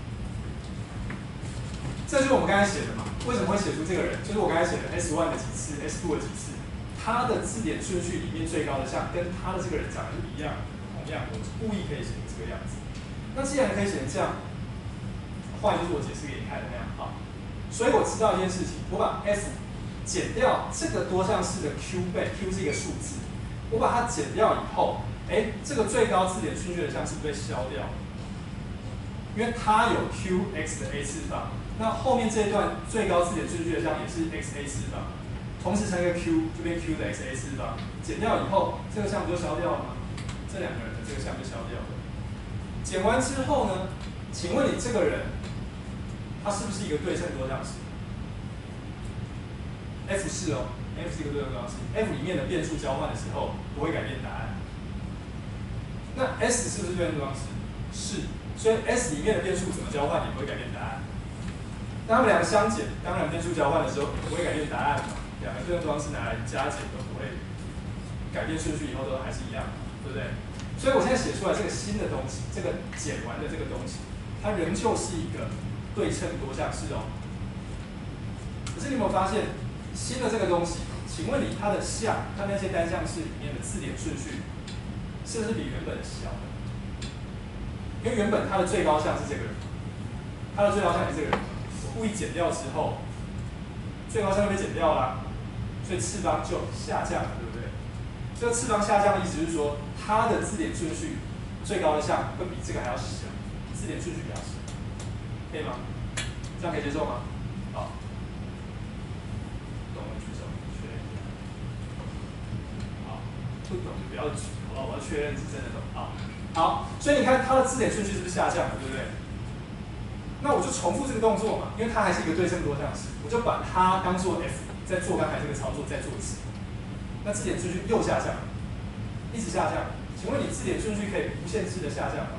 这就是我们刚才写的嘛？为什么会写出这个人？就是我刚才写的 S1 的几次 ，S2 的几次，他的字典顺序里面最高的项跟他的这个人长得是一样，同样，我故意可以写成这个样子。那既然可以写成这样，换就是我解释给你看的那样啊。所以我知道一件事情，我把 F 减掉这个多项式的 Q 倍 ，Q 是一个数字，我把它减掉以后，这个最高字典顺序的项是不是被消掉？因为它有 Qx 的 a 次方。那后面这一段最高字典顺序的项也是 xa 次方，同时乘一个 q 就变 q 的 xa 次方，减掉以后，这个项不就消掉了吗？这两个人的这个项就消掉了。减完之后呢，请问你这个人，他是不是一个对称多项式 ？F 是哦 ，F 是一个对称多项式 ，F 里面的变数交换的时候不会改变答案。那 S 是不是对称多项式？是，所以 S 里面的变数怎么交换也不会改变答案。那他们两个相减，当然变数交换的时候不会改变答案嘛。两个对称多项式拿来加减都不会改变顺序，以后都还是一样，对不对？所以我现在写出来这个新的东西，这个减完的这个东西，它仍旧是一个对称多项式哦。可是你有没有发现，新的这个东西，请问你它的项，它那些单项式里面的字典顺序，是不是比原本小的？因为原本它的最高项是这个人，它的最高项是这个人。故意减掉之后，最高项就被减掉了，所以次方就下降了，对不对？这个次方下降的意思就是说，它的字典顺序最高的项会比这个还要小，字典顺序比较小，可以吗？这样可以接受吗？好，懂的举手，确认一下。好，不懂就不要举，好吧？我要确认是真的懂。好，所以你看它的字典顺序是不是下降了，对不对？那我就重复这个动作嘛，因为它还是一个对称多项式，我就把它当做 F， 再做刚才这个操作，再做一次。那字典顺序又下降，一直下降。请问你字典顺序可以无限制的下降吗？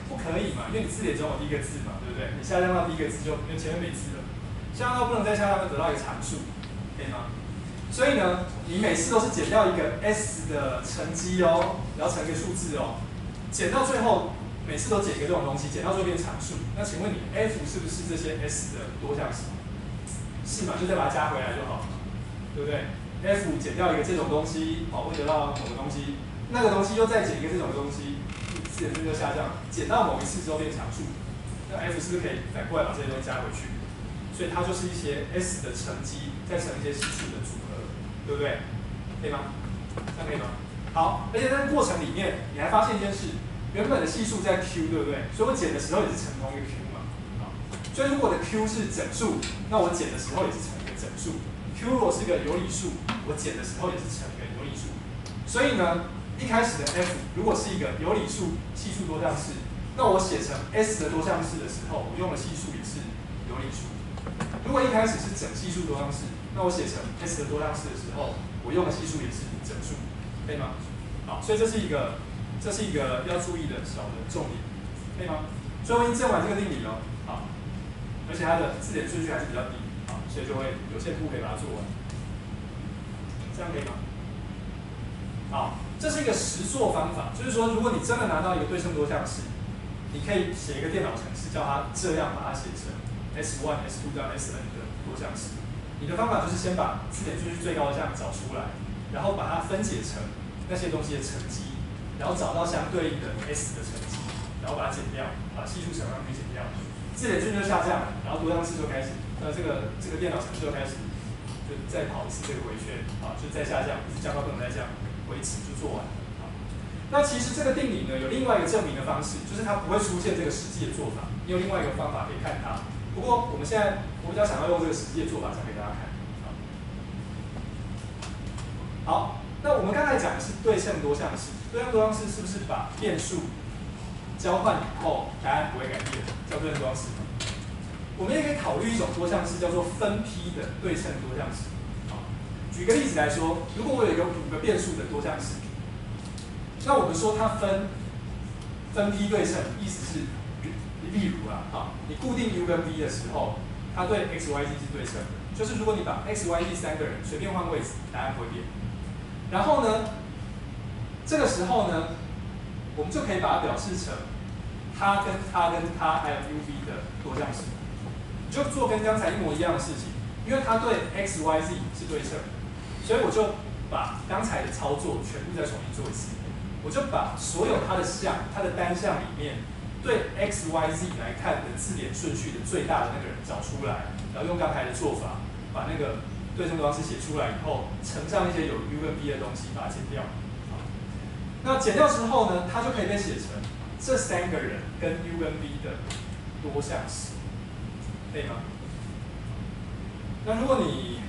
不可以嘛，因为你字典总有第一个字嘛，对不对？你下降到第一个字就因为前面没字了，下降到不能再下降，就得到一个常数，可以吗？所以呢，你每次都是减掉一个 S 的乘积哦，然后乘一个数字哦，减到最后。每次都减一个这种东西，减到最后变常数。那请问你 F 是不是这些 S 的多项式？是嘛？就再把它加回来就好了，对不对 ？F 减掉一个这种东西，会得到某个东西，那个东西又再减一个这种东西，字典顺序就下降，减到某一次之后变常数。那 F 是不是可以反过来把这些东西加回去？所以它就是一些 S 的乘积，再乘一些系数的组合，对不对？可以吗？这样可以吗？好，而且在这个过程里面，你还发现一件事。原本的系数在 Q， 对不对？所以我减的时候也是乘同一个 Q 嘛。所以如果我的 Q 是整数，那我减的时候也是乘一个整数。Q 如果是个有理数，我减的时候也是乘一个有理数。所以呢，一开始的 F 如果是一个有理数系数多项式，那我写成 S 的多项式的时候，我用的系数也是有理数。如果一开始是整系数多项式，那我写成 S 的多项式的时候，我用的系数也是整数，可以吗？好，所以这是一个要注意的小的重点，可以吗？所以我已经证完这个定理了，好，而且它的字典顺序还是比较低，好，所以就会有些步可以把它做完，这样可以吗？好。好，这是一个实作方法，就是说，如果你真的拿到一个对称多项式，你可以写一个电脑程式，叫它这样把它写成 S1、S2 到 Sn 的多项式。你的方法就是先把字典顺序最高的项找出来，然后把它分解成那些东西的乘积，然后找到相对应的 S 的乘积，然后把它减掉，把系数乘上去减掉，字典顺序就下降了，然后多项式就开始，这个电脑程式就开始就再跑一次这个回圈啊，就再下降，一直降到不能再降为止就做完了。那其实这个定理呢，有另外一个证明的方式，就是它不会出现这个实际的做法。你有另外一个方法可以看它。不过我们现在比较想要用这个实际的做法讲给大家看。好，那我们刚才讲的是对称多项式，对称多项式是不是把变数交换以后答案不会改变，叫对称多项式？我们也可以考虑一种多项式，叫做分批的对称多项式。举个例子来说，如果我有一个5个变数的多项式。那我们说它分批对称，意思是，例如你固定 u 跟 v 的时候，它对 x、y、z 是对称的。就是如果你把 x、y、z 3个人随便换位置，答案不会变。然后呢，这个时候呢，我们就可以把它表示成它跟它还有 u、v 的多项式。你就做跟刚才一模一样的事情，因为它对 x、y、z 是对称的，所以我就把刚才的操作全部再重新做一次。我就把所有它的项、它的单项里面对 x、y、z 来看的字典顺序的最大的那个人找出来，然后用刚才的做法把那个对称多项式写出来以后，乘上一些有 u 跟 v 的东西，把它减掉。那减掉之后呢，它就可以被写成这3个人跟 u 跟 v 的多项式，可以吗？那如果你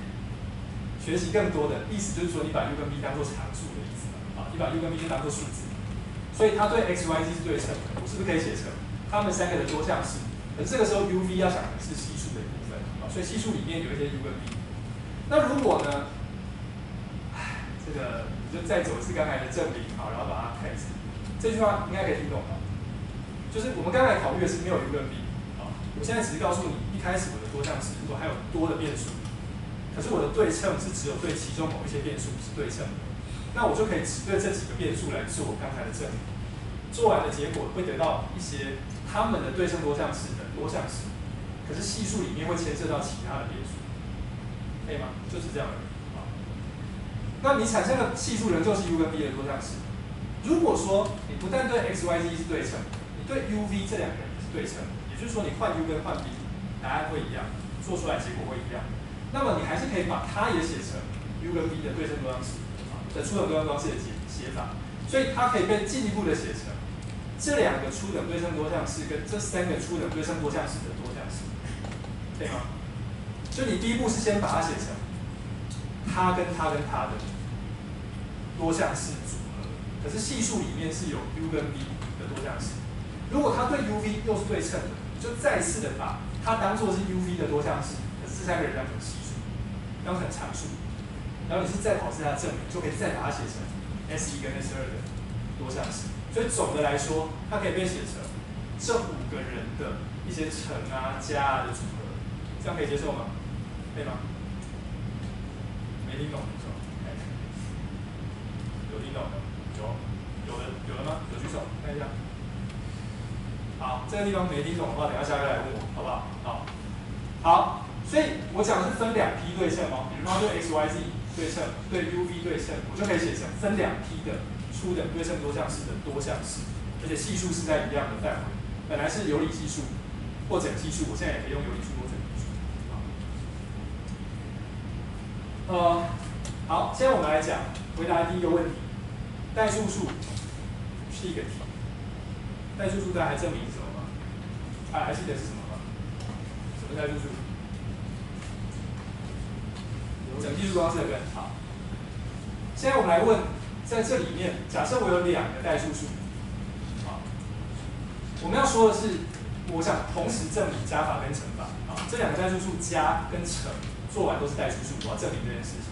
学习更多的意思，就是说你把 u 跟 v 当做常数的意思。你把 u 跟 v 就当做数字，所以它对 x、y、z 是对称的，我是不是可以写成它们3个的多项式？可是这个时候 u、v 要想的是系数的一部分，所以系数里面有一些 u 跟 v。那如果呢，这个你就再走一次刚才的证明，然后把它看一次。这句话应该可以听懂吧？就是我们刚才考虑的是没有 u 跟 v，我现在只是告诉你，一开始我的多项式如果还有多的变数，可是我的对称是只有对其中某一些变数是对称的。那我就可以只对这几个变数来做刚才的证明，做完的结果会得到一些它们的对称多项式的多项式，可是系数里面会牵涉到其他的变数，可以吗？就是这样的。那你产生的系数仍旧是 u 跟 v 的多项式。如果说你不但对 x、y、z 是对称，你对 u、v 这两个人是对称，也就是说你换 u 跟换 v， 答案会一样，做出来结果会一样。那么你还是可以把它也写成 u 跟 v 的对称多项式。的初等对称多项式的写法，所以它可以被进一步的写成这2个初等对称多项式跟这3个初等对称多项式的多项式，对吗？就你第一步是先把它写成它跟它的多项式组合，可是系数里面是有 u 跟 v 的多项式。如果它对 u、v 又是对称的，你就再次的把它当做是 u、v 的多项式，可是这3个人当成系数，当成常数。然后你是再跑它的证明，就可以再把它写成 S1 跟 S2 的多项式。所以总的来说，它可以被写成这5个人的一些乘啊、加的组合，这样可以接受吗？可以吗？没听懂的时候，有听懂的，有了吗？有举手，看一下。好，这个地方没听懂的话，等一下下个来问我，好不好？好，所以我讲的是分2批对称哦，比如说对 x、y、z。对称对 u、v 对称，我就可以写成分2批的初等对称多项式的多项式，而且系数是在一样的范围。本来是有理系数或整系数，我现在也可以用有理数或整系数。好，现在我们来讲回答第一个问题，代数数是一个题。代数数大家还证明是什么吗？还记得是什么吗？什么代数数？整系数公式的根。好，现在我们来问，在这里面，假设我有2个代数数，好，我们要说的是，我想同时证明加法跟乘法。好，这2个代数数加跟乘做完都是代数数，我要证明这件事情。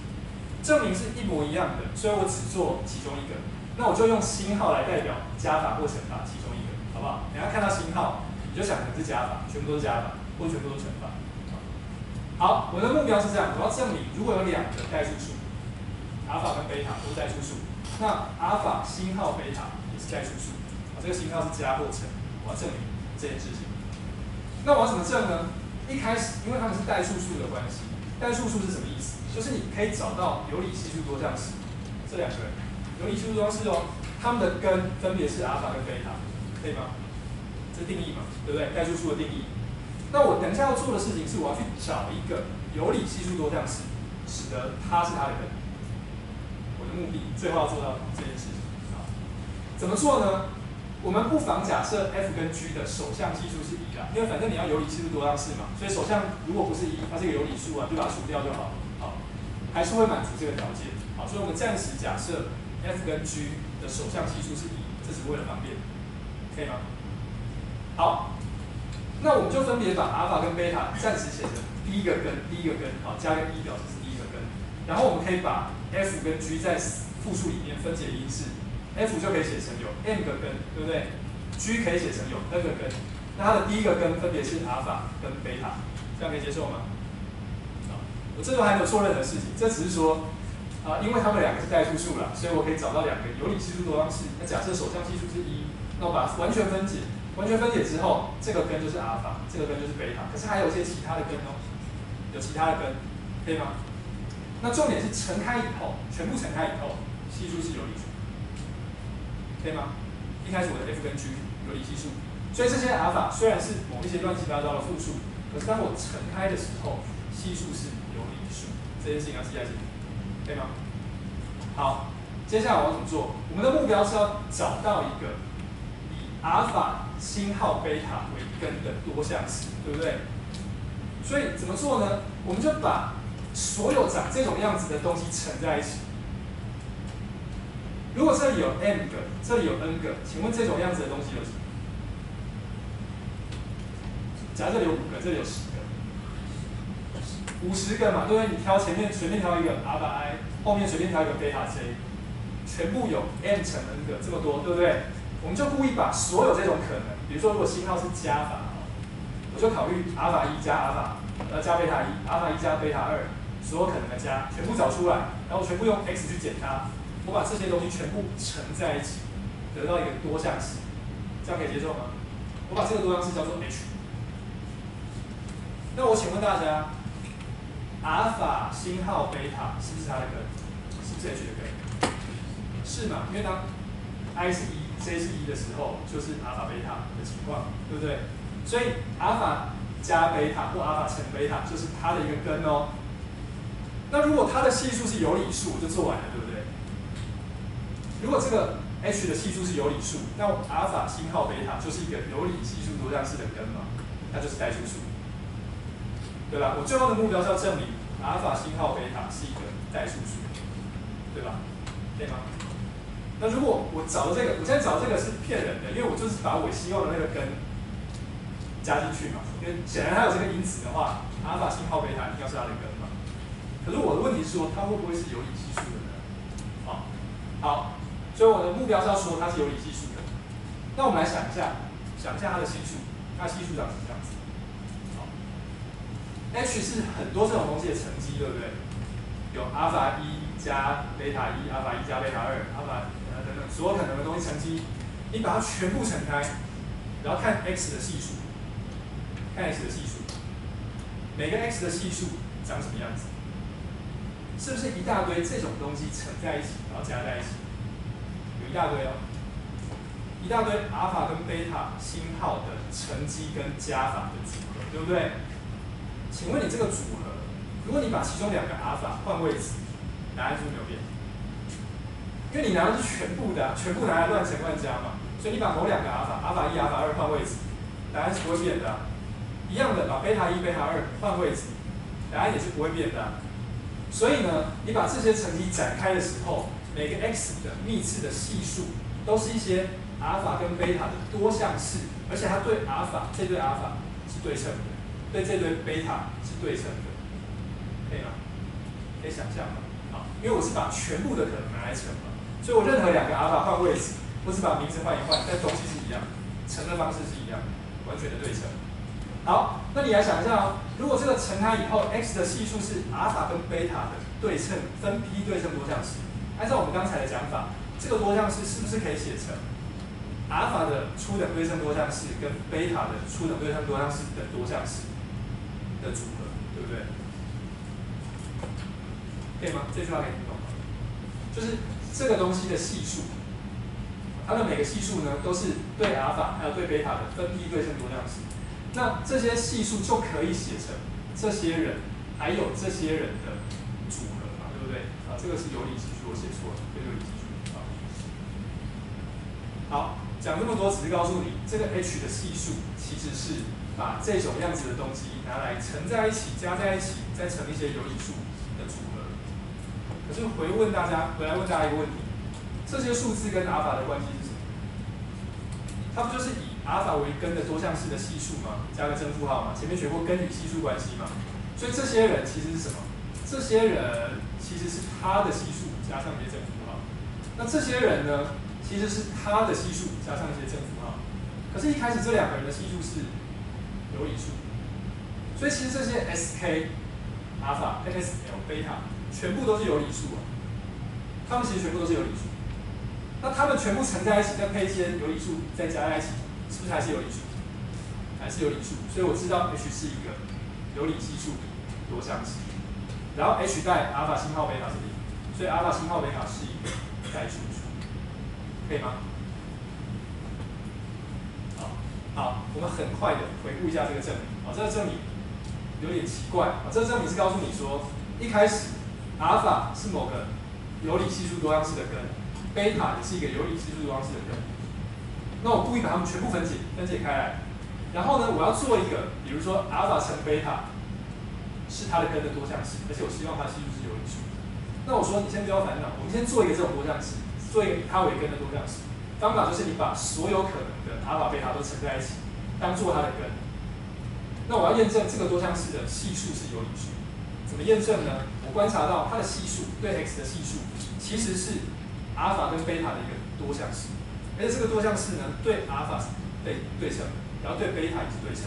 证明是一模一样的，所以我只做其中一个。那我就用星号来代表加法或乘法其中一个，好不好？等一下看到星号，你就想成是加法，全部都是加法，或全部都是乘法。好，我的目标是这样，我要证明如果有2个代数数，阿尔法跟贝塔都是代数数，那阿尔法星号贝塔也是代数数，这个星号是加或乘，我要证明这件事情。那我要怎么证呢？一开始，因为它们是代数数的关系，代数数是什么意思？就是你可以找到有理系数多项式，这两个人有理系数多项式哦，它们的根分别是阿尔法跟贝塔，可以吗？这是定义嘛，对不对？代数数的定义。那我等一下要做的事情是，我要去找一个有理系数多项式，使得它是它的根。我的目的最后要做到这件事情啊，怎么做呢？我们不妨假设 f 跟 g 的首项系数是1啦，因为反正你要有理系数多项式嘛，所以首项如果不是1，它是一个有理数啊，就把它除掉就好了。好，还是会满足这个条件。好，所以我们暂时假设 f 跟 g 的首项系数是1，这是为了方便，可以吗？好，那我们就分别把阿尔法跟贝塔暂时写成第一个根，好，加个1表示是第一个根，然后我们可以把 f 跟 g 在复数里面分解因式。F 就可以写成有 m 个根，对不对 ？G 可以写成有 n 个根，那它的第一个根分别是阿尔法跟贝塔，这样可以接受吗？我这都还没有做任何事情，这只是说因为它们两个是代数数啦，所以我可以找到两个有理系数多项式。那假设首项系数是1，那我把它完全分解，之后，这个根就是阿尔法，这个根就是贝塔，可是还有一些其他的根哦，有其他的根，可以吗？那重点是乘开以后，全部乘开以后，系数是有理数。可以吗？一开始我的 f 跟 g 有理系数，所以这些阿尔法虽然是某一些乱七八糟的复数，可是当我乘开的时候，系数是有理数，这件事情要记在这里，可以吗？好，接下来我要怎么做？我们的目标是要找到一个以阿尔法星号贝塔为根的多项式，对不对？所以怎么做呢？我们就把所有长这种样子的东西乘在一起。如果这里有 m 个，这里有 n 个，请问这种样子的东西有几个？假设这里有5个，这里有10个，50个嘛，对不对？你挑前面随便挑一个阿尔法 i， 后面随便挑一个贝塔 j， 全部有 m 乘 n 个，这么多，对不对？我们就故意把所有这种可能，比如说如果星号是加法，我就考虑阿尔法1加阿尔法加贝塔1，阿尔法1加贝塔2，所有可能的加全部找出来，然后全部用 x 去减它。我把这些东西全部乘在一起，得到一个多项式，这样可以接受吗？我把这个多项式叫做 h。那我请问大家，阿尔法星号贝塔是不是它的根？是不是 h 的根？是嘛？因为当 i 是1，j 是1的时候，就是阿尔法贝塔的情况，对不对？所以阿尔法加贝塔或阿尔法乘贝塔就是它的一个根哦。那如果它的系数是有理数，就做完了，对不对？如果这个 h 的系数是有理数，那阿尔法星号贝塔就是一个有理系数多项式的根嘛，那就是代数数，对吧？我最后的目标是要证明阿尔法星号贝塔是一个代数数，对吧？可以吗？那如果我找的这个，我现在找这个是骗人的，因为我就是把我希望的那个根加进去嘛，因为显然它有这个因子的话，阿尔法星号贝塔应该是它的根嘛。可是我的问题是说，它会不会是有理系数的呢？好。所以我的目标是要说它是有理系数的。那我们来想一下它的系数，它的系数长什么样子？好 ，h 是很多这种东西的乘积，对不对？有阿尔法1加贝塔1，阿尔法1加贝塔2，阿尔法等等所有可能的东西乘积，你把它全部乘开，然后看 x 的系数，每个 x 的系数长什么样子？是不是一大堆这种东西乘在一起，然后加在一起？一大堆哦，一大堆阿尔法跟贝塔星号的乘积跟加法的组合，对不对？请问你这个组合，如果你把其中2个阿尔法换位置，答案是不是没有变？因为你拿的是全部的，全部拿来乱乘乱加嘛，所以你把某2个阿尔法，阿尔法1、阿尔法2换位置，答案是不会变的。一样的，把贝塔1、贝塔2换位置，答案也是不会变的。所以呢，你把这些乘积展开的时候，每个 x 的幂次的系数都是一些阿尔法跟贝塔的多项式，而且它对阿尔法这对阿尔法是对称的，对这对贝塔是对称的，可以吗？可以想象吗？好，因为我是把全部的可能拿来乘嘛，所以我任何2个阿尔法换位置，或是把名字换一换，但东西是一样，乘的方式是一样，完全的对称。好，那你来想一下哦，如果这个乘开以后 x 的系数是阿尔法跟贝塔的对称分批对称多项式，按照我们刚才的讲法，这个多项式是不是可以写成阿尔法的初等对称多项式跟贝塔的初等对称多项式的多项式的组合，对不对？可以吗？这句话可以听懂吗？就是这个东西的系数，它的每个系数呢都是对阿尔法还有对贝塔的分批对称多项式。那这些系数就可以写成这些人还有这些人的组合嘛，对不对？啊，这个是有理系数，我写错了，对有理系数啊。好，讲这么多只是告诉你，这个 h 的系数其实是把这种样子的东西拿来乘在一起、加在一起，再乘一些有理数的组合。可是回来问大家一个问题：这些数字跟阿尔法的关系是什么？它不就是以阿尔法为根的多项式的系数嘛，加个正负号嘛，前面学过根与系数关系嘛，所以这些人其实是什么？这些人其实是它的系数加上一些正负号。那这些人呢，其实是它的系数加上一些正负号。可是，一开始这两个人的系数是有理数，所以其实这些 sk、阿尔法、nsl、贝塔全部都是有理数啊，它们其实全部都是有理数。那它们全部乘在一起，再配一些有理数，再加在一起，是不是还是有理数？还是有理数。所以我知道 h 是一个有理系数多项式。然后 h 代阿尔法星号贝塔是零，所以阿尔法星号贝塔是一个代数数，可以吗？好，我们很快的回顾一下这个证明。这个证明有点奇怪。这个证明是告诉你说，一开始阿尔法是某个有理系数多项式的根。贝塔也是一个有理系数多项式的根，那我故意把它们全部分解开来，然后呢，我要做一个，比如说阿尔法乘贝塔是它的根的多项式，而且我希望它的系数是有理数。那我说你先不要烦恼，我们先做一个这种多项式，做一个以它为根的多项式。方法就是你把所有可能的阿尔法贝塔都乘在一起，当做它的根。那我要验证这个多项式的系数是有理数，怎么验证呢？我观察到它的系数对 x 的系数其实是阿尔法跟贝塔的一个多项式，而且这个多项式呢，对阿尔法是对称，然后对贝塔也是对称。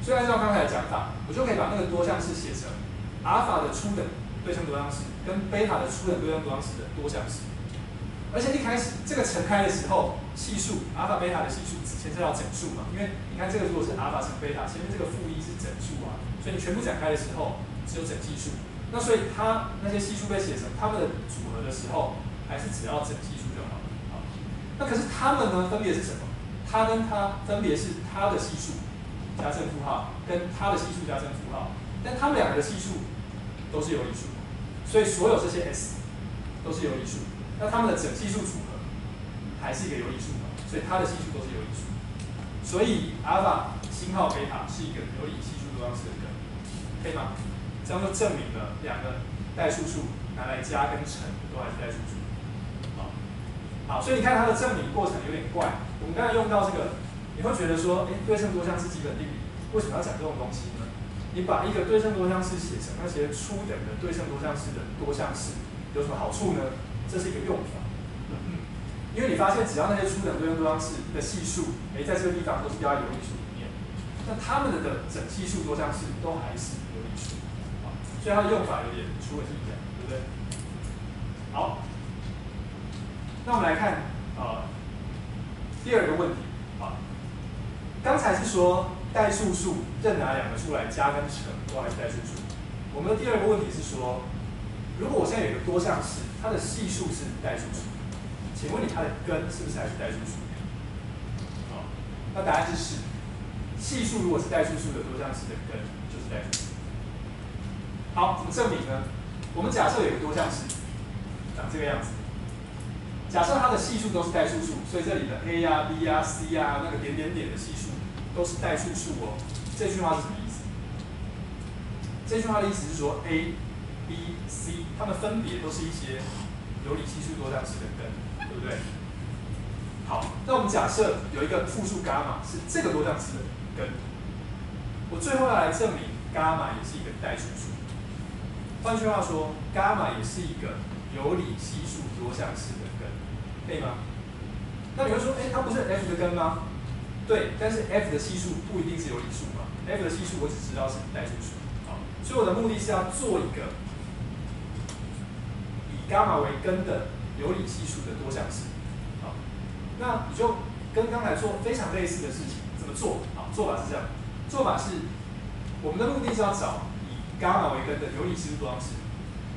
所以按照刚才的讲法，我就可以把那个多项式写成阿尔法的初等对称多项式跟贝塔的初等对称多项式的多项式。而且一开始这个乘开的时候，系数阿尔法贝塔的系数前是要整数嘛，因为你看这个如果是阿尔法乘贝塔，前面这个负一是整数啊，所以你全部展开的时候只有整系数。那所以它那些系数被写成它们的组合的时候，还是只要整系数就好了。好，那可是它们呢，分别是什么？它跟它分别是它的系数加正负号，跟它的系数加正负号，但它们两个的系数都是有理数，所以所有这些 s 都是有理数。那它们的整系数组合还是一个有理数嘛，所以它的系数都是有理数。所以阿尔法星号贝塔是一个有理系数多项式的根，可以吗？这样就证明了两个代数数拿来加跟乘都还是代数数。好，所以你看它的证明过程有点怪。我们刚才用到这个，你会觉得说，对称多项式基本定理为什么要讲这种东西呢？你把一个对称多项式写成那些初等的对称多项式的多项式，有什么好处呢？这是一个用法。因为你发现只要那些初等对称多项式的系数，在这个地方都是标在有理数里面，那它们的整系数多项式都还是有理数。所以它的用法有点出问题，对不对？好，那我们来看第二个问题啊。刚才是说代数数任拿两个数来加跟乘都还是代数数。我们的第二个问题是说，如果我现在有一个多项式，它的系数是代数数，请问你它的根是不是还是代数数？好，那答案是是。系数如果是代数数的多项式的根就是代数数。好，怎么证明呢？我们假设有一个多项式，长这个样子。假设它的系数都是代数数，所以这里的 a 啊、b 啊、c 啊那个点点点的系数都是代数数哦。这句话是什么意思？这句话的意思是说 a、b、c 它们分别都是一些有理系数多项式的根，对不对？好，那我们假设有一个复数伽马是这个多项式的根，我最后要来证明伽马也是一个代数数。换句话说，伽马也是一个有理系数多项式的根，可以吗？那你会说，它不是 f 的根吗？对，但是 f 的系数不一定是有理数嘛 ，f 的系数我只知道是代数数，好，所以我的目的是要做一个以伽马为根的有理系数的多项式，好，那你就跟刚才做非常类似的事情，怎么做？好，做法是这样，做法是我们的目的是要找以伽马为根的有理系数多项式。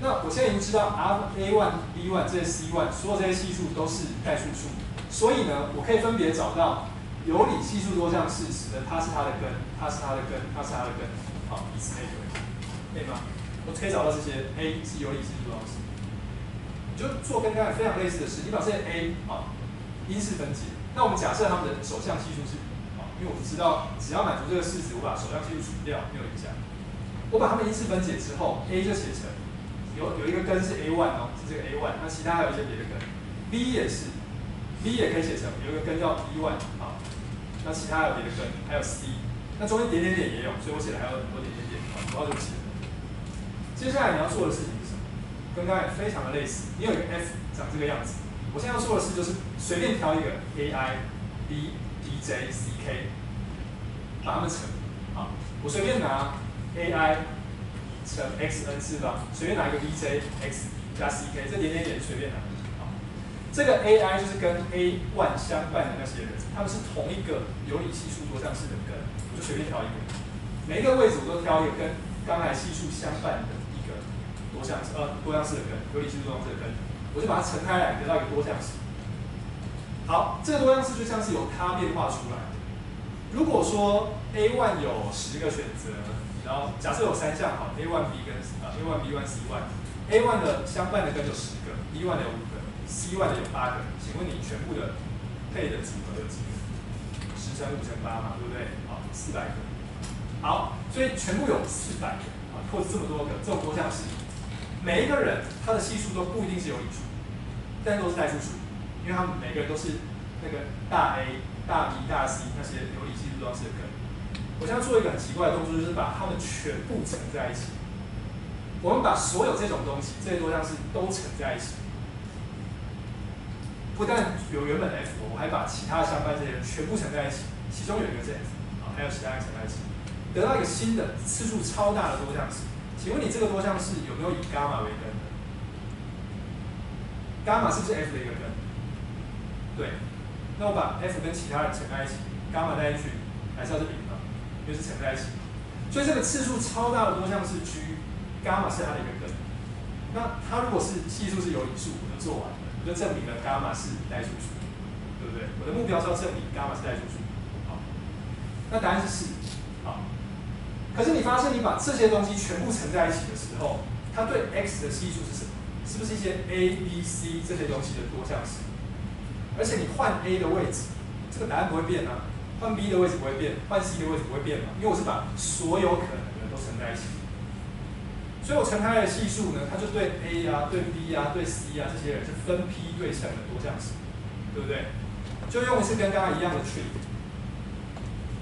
那我现在已经知道 A1、B1、这些 C1， 所有这些系数都是代数数，所以呢，我可以分别找到有理系数多项式，使得它是它的根，它是它的根，它是它的根，好，以此类推，可以吗？我可以找到这些 A 是有理系数多项式，你就做跟刚才非常类似的事，你把这些 A 啊因式分解。那我们假设它们的首项系数是啊，因为我们知道只要满足这个式子，我把首项系数除掉没有影响。我把它们因式分解之后 ，A 就写成有一个根是 A1 哦，是这个 A1， 那其他还有一些别的根 ，B 也是 ，B 也可以写成有一个根叫 B1 啊，那其他还有别的根，还有 C， 那中间点点点也有，所以我写的还有很多点点点，好，符号就不写了。接下来你要做的事情是什么？跟刚才非常的类似，你有一个 F 长这个样子，我现在要做的事就是随便挑一个 AI、B、DJ、CK， 把它们乘，啊，我随便拿 AI。乘 xn 次方，随便拿一个 bj x 加 ck， 这点点点随便拿。好，这个 ai 就是跟 A1 相伴的那些人，他们是同一个有理系数多项式的根，我就随便挑一个，每一个位置我都挑一个跟刚才系数相伴的一个多项式的根，有理系数多项式的根，我就把它乘开来，得到一个多项式。好，这个多项式就像是由它变化出来的。如果说 A1 有10个选择。然后假设有3项好 ，A1B 跟A1B1C1，A1 的相伴的根有10个 ，B1 的有5个 ，C1 的有8个，请问你全部的配的组合有几个？10乘5乘8嘛，对不对？好，400个。好，所以全部有400个啊，或者这么多个，这种多项式，每一个人他的系数都不一定是有理数，但都是代数数，因为他们每个人都是那个大 A、大 B、大 C 那些有理系数多项式的根。我现在做一个很奇怪的动作，就是把它们全部乘在一起。我们把所有这种东西，这些多项式都乘在一起。不但有原本的 f， 我还把其他的相伴这些人全部乘在一起，其中有一个是 f， 啊，还有其他人乘在一起，得到一个新的次数超大的多项式。请问你这个多项式有没有以伽马为根的？伽马是不是 f 的一个根？对。那我把 f 跟其他人乘在一起，伽马带进去，还是要这平方？就是乘在一起，所以这个次数超大的多项式 G， 伽马是它的一个根。那它如果是系数是有理数，我就做完了，我就证明了伽马是代数数，对不对？我的目标是要证明伽马是代数数。好，那答案是是。好，可是你发现你把这些东西全部乘在一起的时候，它对 x 的系数是什么？是不是一些 A、B、C 这些东西的多项式？而且你换 A 的位置，这个答案不会变啊。换 B 的位置不会变，换 C 的位置不会变嘛？因为我是把所有可能的都乘在一起，所以我乘开来的系数呢，它就对 A 啊、对 B 啊、对 C 啊这些人是分批对称的多项式，对不对？就用的是跟刚刚一样的 trick，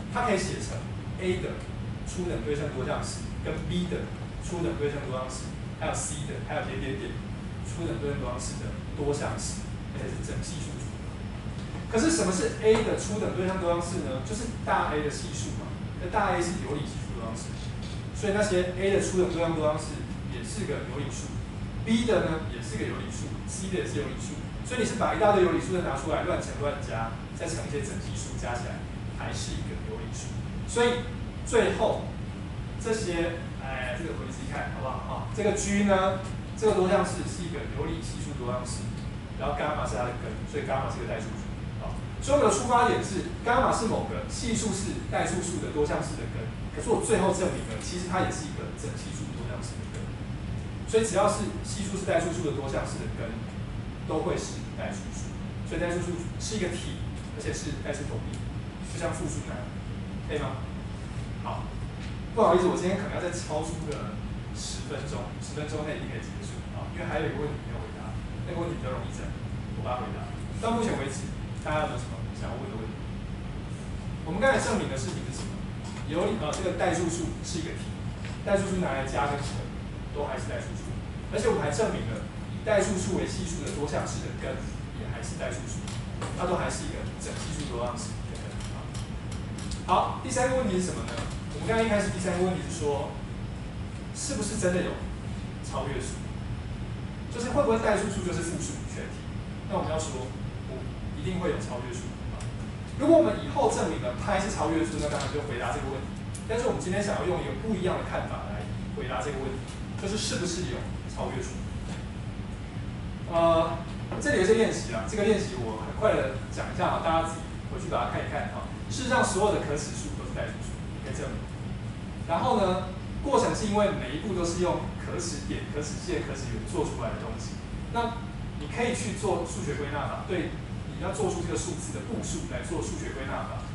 它可以写成 A 的初等对称多项式，跟 B 的初等对称多项式，还有 C 的，还有点点点初等对称多项式的多项式，而且是整系数。可是什么是 A 的初等对称多项式呢？就是大 A 的系数嘛。那大 A 是有理系数多项式，所以那些 A 的初等对称多项式也是个有理数 ，B 的呢也是个有理数 ，C 的也是有理数。所以你是把一大堆有理数的拿出来乱乘乱加，再乘一些整系数加起来，还是一个有理数。所以最后这些，这个回自己看好不好？啊，这个 G 呢，这个多项式是一个有理系数多项式，然后伽马是它的根，所以伽马是个代数数。所以我们的出发点是，伽马是某个系数是代数数的多项式的根，可是我最后证明了，其实它也是一个整系数多项式的根。所以只要是系数是代数数的多项式的根，都会是代数数。所以代数数是一个体，而且是代数统一，就像复数那样，可以吗？好，不好意思，我今天可能要再超出个10分钟，10分钟内一定可以结束啊，因为还有一个问题没有回答，那个问题比较容易整，我把它回答。到目前为止。大家有没有什么想要问的问题？我们刚才证明的事情是什么？这个代数数是一个体，代数数拿来加跟乘都还是代数数，而且我们还证明了以代数数为系数的多项式的根也还是代数数，它都还是一个整系数多项式的根。好，第三个问题是什么呢？我们刚刚一开始第三个问题是说，是不是真的有超越数？就是会不会代数数就是复数全体？那我们要说，一定会有超越数。如果我们以后证明了派是超越数，那当然就回答这个问题。但是我们今天想要用一个不一样的看法来回答这个问题，就是是不是有超越数？这里有一些练习啊，这个练习我很快的讲一下啊，大家自己回去把它看一看啊。事实上，所有的可使数都是代数数，你可以证明。然后呢，过程是因为每一步都是用可使点、可使线、可使圆做出来的东西。那你可以去做数学归纳法，对，你要做出这个数字的步数来做数学归纳法，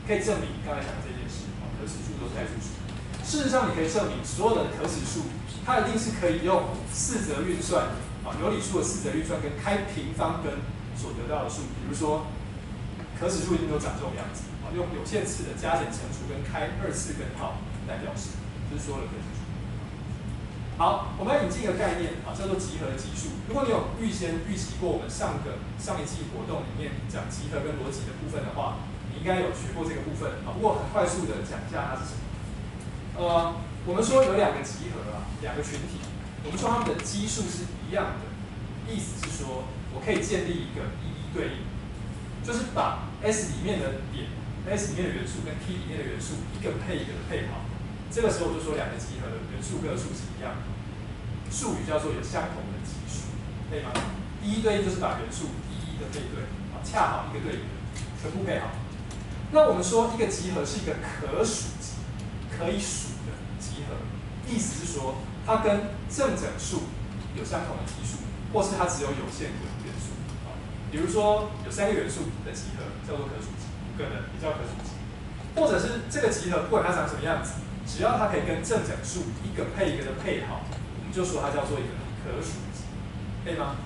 可以证明刚才讲的这件事啊，可使数都是代数数。事实上，你可以证明所有的可使数，它一定是可以用四则运算啊，有理数的四则运算跟开平方根所得到的数，比如说可使数一定都长这种样子。用有限次的加减乘除跟开2次根号来表示，这是所有的可使数。好，我们要引进一个概念啊，叫做集合的级数。如果你有预先预习过我们上一季活动里面讲集合跟逻辑的部分的话，你应该有学过这个部分啊。不过很快速的讲一下它是什么。我们说有两个集合啊，两个群体，我们说它们的基数是一样的，意思是说我可以建立一个一对应，就是把 S 里面的点。S 里面的元素跟 T 里面的元素一个配一个的配好，这个时候我就说两个集合的元素个数是一样的，术语叫做有相同的级数，可以吗？一对一就是把元素一的配对，啊，恰好一个对一个，全部配好。那我们说一个集合是一个可数集，可以数的集合，意思是说它跟正整数有相同的级数，或是它只有有限个元素。啊，比如说有3个元素的集合叫做可数集。个人比较可数集，或者是这个集合不管它长什么样子，只要它可以跟正整数一个配一个的配好，我们就说它叫做一个可数集，可以吗？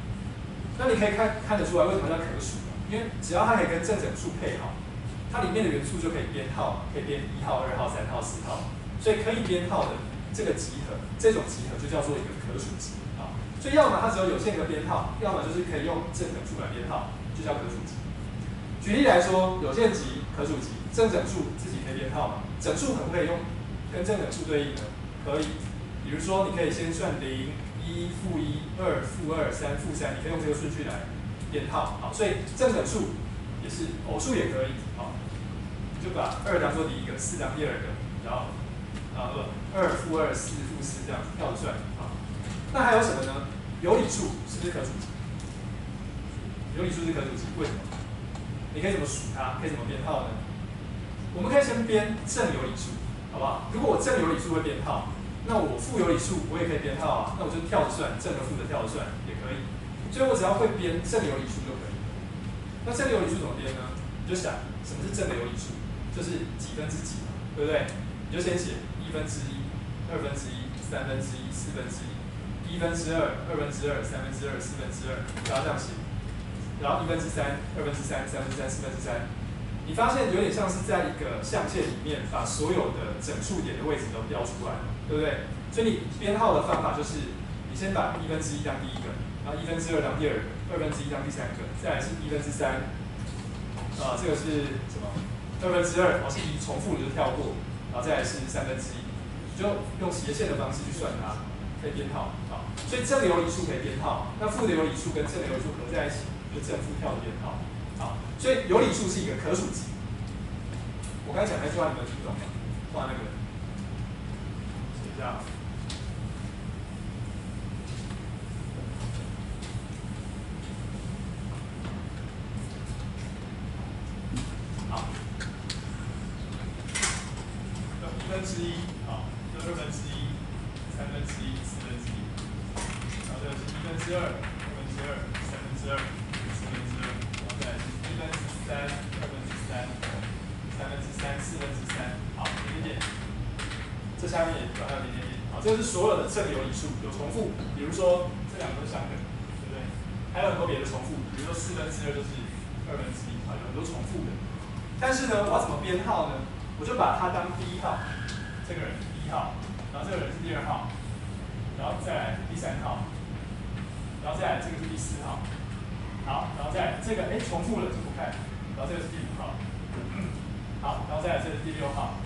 那你可以看得出来为什么叫可数？因为只要它可以跟正整数配好，它里面的元素就可以编号，可以编1号、2号、3号、4号，所以可以编号的这个集合，这种集合就叫做一个可数集啊。所以要么它只有有限个编号，要么就是可以用正整数来编号，就叫可数集。举例来说，有限集、可数集、正整数自己可以编号嘛？整数可不可以用跟正整数对应呢？可以。比如说，你可以先算0、1、-1、2、-2、3、-3，你可以用这个顺序来编号。好，所以正整数也是，偶数也可以。好，你就把2当做第一个，4当第二个，然后2、-2、4、-4这样子跳着算。好，那还有什么呢？有理数是不是可数集？有理数是可数集，为什么？你可以怎么数它？可以怎么编号呢？我们可以先编正有理数，好不好？如果我正有理数会编号，那我负有理数我也可以编号啊。那我就跳着算，正和负的跳着算也可以。所以我只要会编正有理数就可以了。那正有理数怎么编呢？你就想什么是正的有理数，就是几分之几嘛，对不对？你就先写1/1、2/1、3/1、4/1、1/2、2/2、2/3、4/2，不要这样写。然后1/3、2/3、3/3、4/3，你发现有点像是在一个象限里面把所有的整数点的位置都标出来了，对不对？所以你编号的方法就是你先把1/1当第一个，然后1/2当第二个，2/1当第三个，再来是1/3，这个是什么？2/2，是1重复的就跳过，然后再来是1/3，你就用斜线的方式去算它，可以编号啊。所以正的有理数可以编号，那负的有理数跟正的有理数合在一起。就正负跳的编号，好，所以有理数是一个可数集。我刚才讲那句话，你们听懂吗？画那个，写一下。好，1/1，好，就1/2、3/1、4/1，然后这个是1/2、2/2、3/2。再来是1/3、2/3、3/3、4/3，好，点点点。这下面也还有点点点，好，这个是所有的正有理数有重复，比如说这两个都是相等，对不对？还有很多别的重复，比如说4/2就是1/2，啊，有很多重复的。但是呢，我要怎么编号呢？我就把它当第1号，这个人是1号，然后这个人是第2号，然后再来第3号，然后再来这个是第4号。好，然后再来这个重复了就不看，然后这个是第5号，好，然后后再来这是第6号，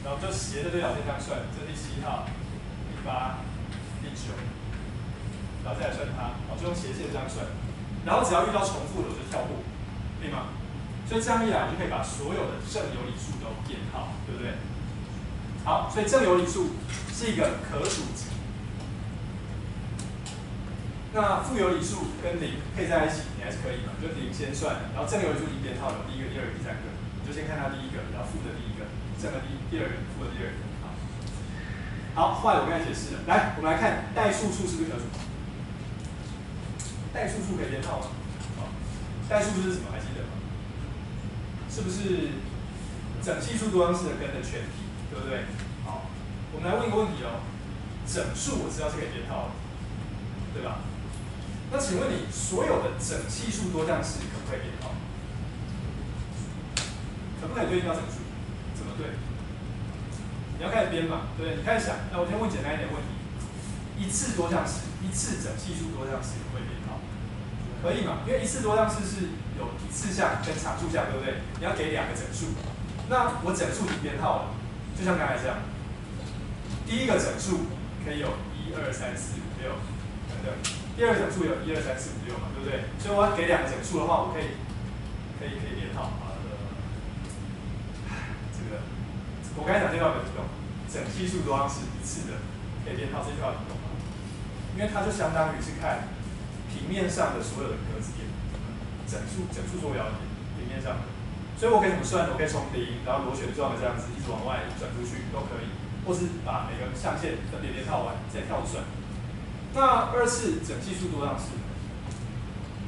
然后就斜着这条线这样算，这是第7号、第8、第9，然后再来算它，然后就用斜线这样算，然后只要遇到重复的我就跳过，可以吗？所以这样一来，我就可以把所有的正有理数都编号，对不对？好，所以正有理数是一个可数集。那负有理数跟0配在一起，你还是可以嘛？就0先算，然后正有理数已经编号有第1个、第2个、第3个，你就先看它第1个，然后负的第1个，正的第2个，负的第2个。好，后来我刚才解释了，来，我们来看代数数是不是可数集？代数数可以编号吗？好，代数数是什么？还记得吗？是不是整系数多项式的根的全体，对不对？好，我们来问一个问题哦，整数我知道是可以编号的，对吧？那请问你所有的整系数多项式可不可以编号？可不可以对应到整数？怎么对？你要开始编嘛，对不对？你开始想，那我先问简单一点问题：一次多项式，一次整系数多项式可不可以编号？可以嘛？因为一次多项式是有一次项跟常数项，对不对？你要给2个整数，那我整数已经编号了，就像刚才这样，第一个整数可以有1、2、3、4、5、6等等，第二个整数有1、2、3、4、5、6嘛，对不对？所以我要给2个整数的话，我可以编号。这个我刚才讲这句话有没有懂？整系数多项式一次的可以编号，这句话你懂吗？因为它就相当于是看平面上的所有的格子点，整数坐标点，平面上的，所以我可以怎么算？我可以从0，然后螺旋状的这样子一直往外转出去都可以，或是把每个象限分别编号完再跳算。那2次整系数多项式，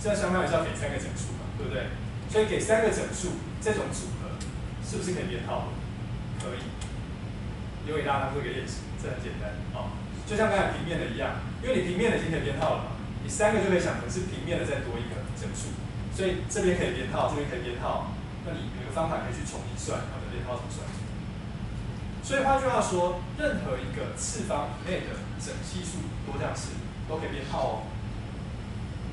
这相当于是要给3个整数嘛，对不对？所以给3个整数这种组合，是不是可以编号的？可以。留给大家当做一个练习，这很简单哦。就像刚才平面的一样，因为你平面的已经可以编号了嘛，你3个就可以想成是平面的再多一个整数，所以这边可以编号，这边可以编号，那你有个方法可以去重新算，它的编号怎么算？所以换句话说，任何一个次方以内的整系数多项式都可以编号哦。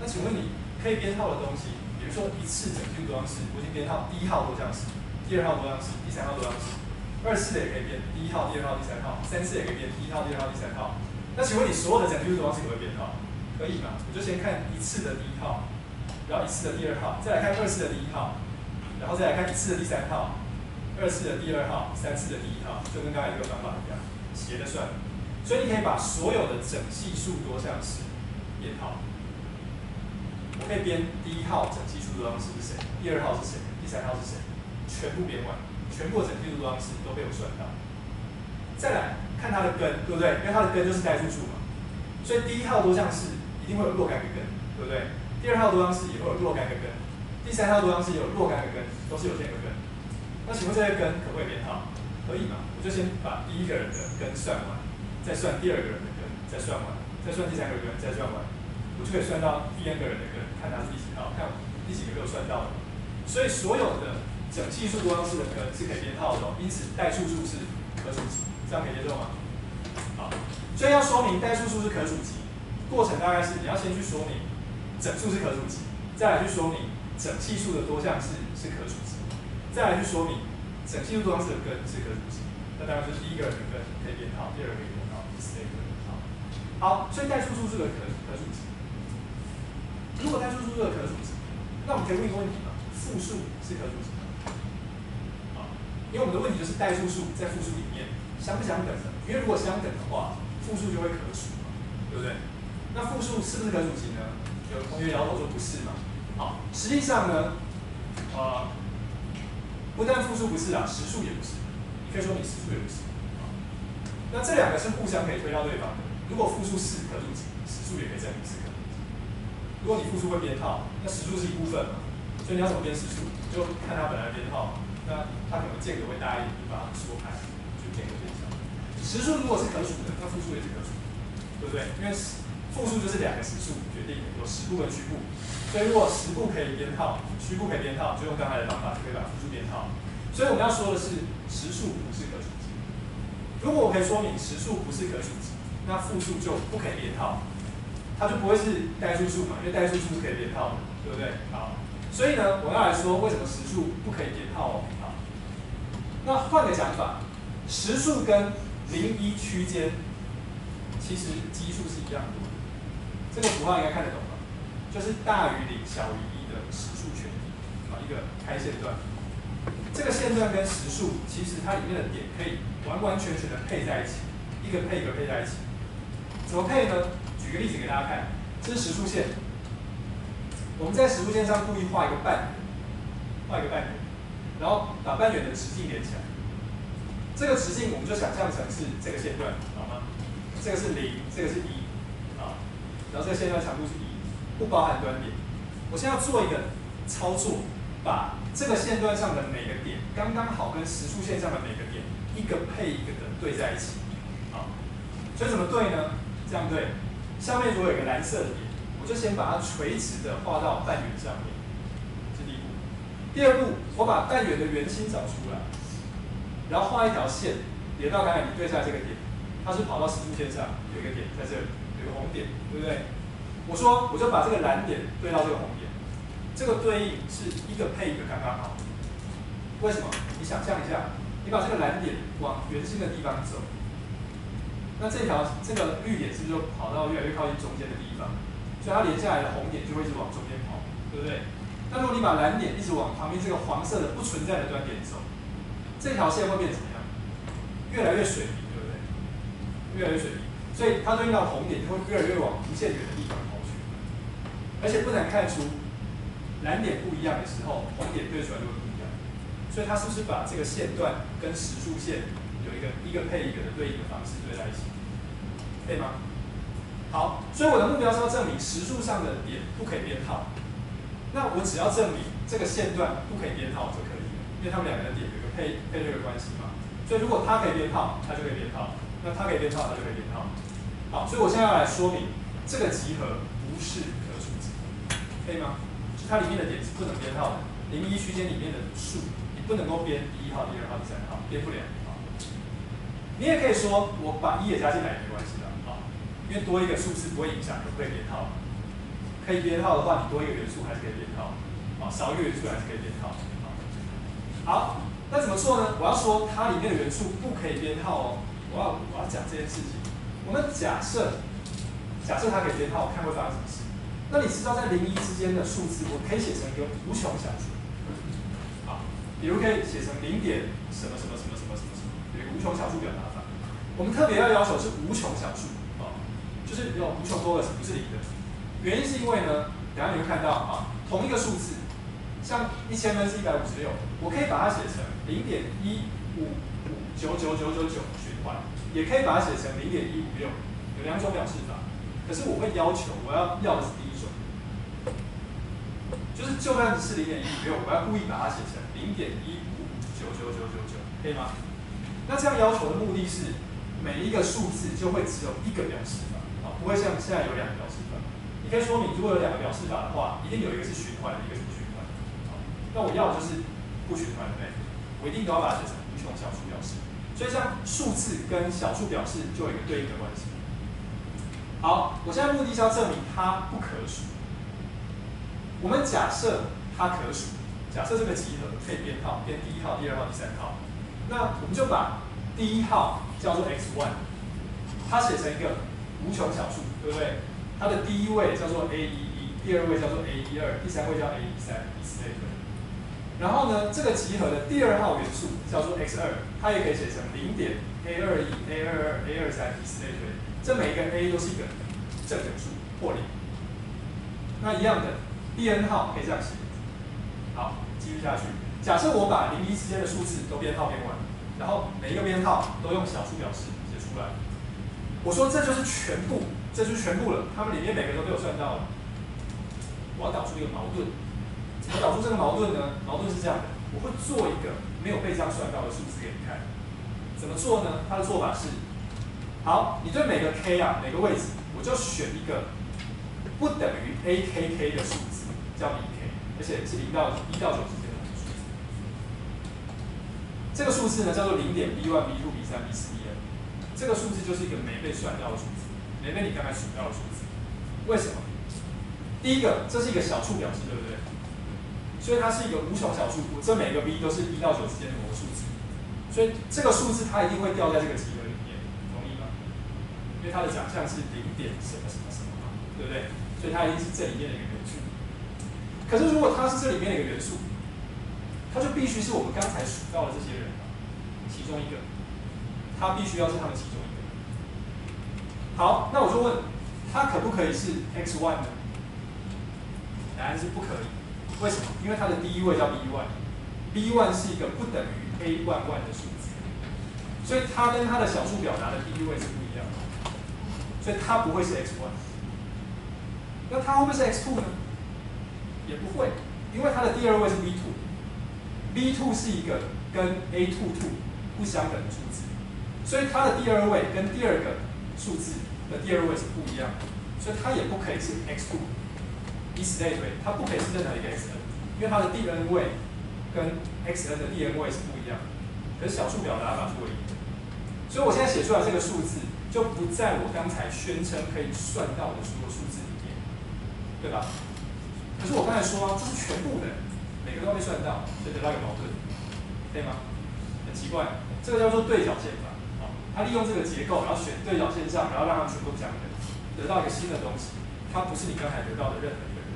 那请问你可以编号的东西，比如说一次整系数多项式，我已经编号第1号多项式、第2号多项式、第3号多项式，2次的也可以编第1号、第2号、第3号，3次也可以编第1号、第2号、第3号。那请问你所有的整系数多项式可不可以编号？可以吗？我就先看1次的第1号，然后1次的第2号，再来看2次的第1号，然后再来看1次的第3号，2次的第2号，3次的第1号，就跟刚才这个方法一样，斜着算。所以你可以把所有的整系数多项式编号。我可以编第1号整系数多项式是谁，第2号是谁，第3号是谁，全部编完，全部的整系数多项式都被我算到。再来看它的根，对不对？因为它的根就是代数数嘛，所以第1号多项式一定会有若干个根，对不对？第2号多项式也会有若干个根，第3号多项式也有若干个根，都是有限个根。那请问这些根可不可以编号？可以嘛？我就先把第1个人的根算完，再算第2个人的根，再算完，再算第3个人的根，再算完，我就可以算到第N个人的根，看他是第几号，看第几个被我算到的。所以所有的整系数多项式的根是可以编号的哦，因此代数数是可数集，这样可以接受吗？好，所以要说明代数数是可数集，过程大概是你要先去说明整数是可数集，再来去说明整系数的多项式是可数集，再来去说明整系数多项式的根是可数集。那当然就是第1个人的根可以编号，第2个可以编号，第4个可以编号。好，所以代数数是个可数集。如果代数数是个可数集，那我们可以问一个问题嘛？复数是可数集吗？好，因为我们的问题就是代数数在复数里面相不相等的？因为如果相等的话，复数就会可数嘛，对不对？那复数是不是可数集呢？有同学摇头说不是嘛。好，实际上呢，不但复数不是啊，实数也不是。你可以说你实数也不是。那这2个是互相可以推到对方的。如果复数是可数集，实数也可以证明是可数集。如果你复数会编号，那实数是一部分嘛，所以你要怎么编实数，就看它本来的编号嘛。那它可能间隔会大一点，你把它缩开，就间隔变小。实数如果是可数的，那复数也是可数，对不对？因为复数就是2个实数决定的，有实部跟虚部。所以如果实部可以编号，虚部可以编号，就用刚才的方法就可以把复数编号。所以我们要说的是实数不是可数集。如果我可以说明实数不是可数集，那复数就不可以编号，它就不会是代数数嘛，因为代数数是可以编号的，对不对？好，所以呢，我要来说为什么实数不可以编号哦。好，那换个讲法，实数跟0、1区间，其实基数是一样多的。这个符号应该看得懂吧？就是大于0小于1的实数全体，一个开线段。这个线段跟实数，其实它里面的点可以完完全全的配在一起，一个配一个配在一起。怎么配呢？举个例子给大家看，这是实数线，我们在实数线上故意画一个半圆，然后把半圆的直径连起来。这个直径我们就想象成是这个线段，好吗？这个是0，这个是1，啊，然后这个线段长度是1，不包含端点。我现在要做一个操作，把这个线段上的每个点刚刚好跟实数线上的每个点一个配一个的对在一起，好，所以怎么对呢？这样对，下面如果有一个蓝色的点，我就先把它垂直的画到半圆上面，这是第一步。第二步，我把半圆的圆心找出来。然后画一条线连到刚才你对下来这个点，它是跑到实数线上有一个点在这里，有个红点，对不对？我说我就把这个蓝点对到这个红点，这个对应是一个配一个刚刚好。为什么？你想象一下，你把这个蓝点往圆心的地方走，那这个绿点是不是就跑到越来越靠近中间的地方？所以它连下来的红点就会一直往中间跑，对不对？那如果你把蓝点一直往旁边这个黄色的不存在的端点走，这条线会变成怎么样？越来越水平，对不对？越来越水平，所以它对应到红点就会越来越往无限远的地方跑去。而且不难看出，蓝点不一样的时候，红点对出来就会不一样。所以它是不是把这个线段跟实数线有一个配一个的对应的方式对在一起？可以吗？好，所以我的目标是要证明实数上的点不可以编号。那我只要证明这个线段不可以编号就可以了，因为它们两个的点有一个配对的关系嘛。所以如果它可以编号，它就可以编号；那它可以编号，它就可以编号。好，所以我现在要来说明这个集合不是可数集合，可以吗？就它里面的点是不能编号的，0、1区间里面的数，你不能够编第1号、第2号、第3号，编不了。你也可以说我把1也加进来也没关系的，因为多一个数字不会影响可不可以编号。可以编号的话，你多一个元素还是可以编号，少一个元素还是可以编号。好，那怎么做呢？我要说它里面的元素不可以编号哦。我要讲这件事情。我们假设它可以编号，看会发生什么事。那你知道在0、1之间的数字，我可以写成一个无穷小数。好，比如可以写成0点什么什么什么什么什么什么，有一个无穷小数表达法。我们特别要求是无穷小数，就是有无穷多个不是0的。原因是因为呢，等下你会看到同一个数字，像1000分是156，我可以把它写成0.1559999循环，也可以把它写成0.156，有2种表示法。可是我会要求，我要的是第一种，就是就算是0.156，我要故意把它写成0.155999999，可以吗？那这样要求的目的是，每一个数字就会只有一个表示法，不会像现在有2个表示法。你可以说明，如果有2个表示法的话，一定有一个是循环，一个是不循环。那我要的就是不循环的类，我一定都要把它写成无穷小数表示。所以像数字跟小数表示就有一个对应的关系。好，我现在目的是要证明它不可数。我们假设它可数，假设这个集合可以编号，编第1号、第2号、第3号，那我们就把第1号叫做 x1， 它写成一个无穷小数，对不对？它的第1位叫做 A11， 第2位叫做 A12， 第3位叫 A13， 以此类推。然后呢，这个集合的第2号元素叫做 x2， 它也可以写成0.A21、A22、A23， 以此类推。这每一个 A 都是一个正整数或0。那一样的，第 n 号可以这样写。好，继续下去。假设我把0、1之间的数字都编号编完，然后每一个编号都用小数表示写出来。我说这就是全部。这就是全部了，它们里面每个都被我算到了。我要导出一个矛盾，怎么导出这个矛盾呢？矛盾是这样的，我会做一个没有被这样算到的数字给你看。怎么做呢？它的做法是，好，你对每个 k 每个位置，我就选一个不等于 akk 的数字，叫 bk， 而且是1到9之间的数字。这个数字呢叫做0.B1、B2、B3、B4、Bn， 这个数字就是一个没被算到的数字。没被你刚才数到的数字，为什么？第一个，这是一个小数表示，对不对？所以它是一个无穷小数，这每个 b 都是1到9之间的某个数字。所以这个数字它一定会掉在这个集合里面，同意吗？因为它的奖项是0点什么什么什么嘛，对不对？所以它一定是这里面的一个元素。可是如果它是这里面的一个元素，它就必须是我们刚才数到的这些人其中一个，它必须要是他们其中一个。好，那我就问，它可不可以是 x1 呢？答案是不可以。为什么？因为它的第一位叫 b1，b1 是一个不等于 a11的数字，所以它跟它的小数表达的第一位是不一样的，所以它不会是 x1。那它会不会是 x2 呢？也不会，因为它的第二位是 b2，b2 是一个跟 a22 不相等的数字，所以它的第二位跟第二个数字的第二位是不一样的，所以它也不可以是 x2。以此类推，它不可以是任何一个 xn， 因为它的第 n 位跟 xn 的第 n 位是不一样的。可是小数表达法是唯一的，所以我现在写出来这个数字就不在我刚才宣称可以算到的所有数字里面，对吧？可是我刚才说这是全部的，每个都被算到，所以得到一个矛盾，对吗？很奇怪，这个叫做对角线法。它利用这个结构，然后选对角线上，然后让它们全部相等，得到一个新的东西。它不是你刚才得到的任何一个人。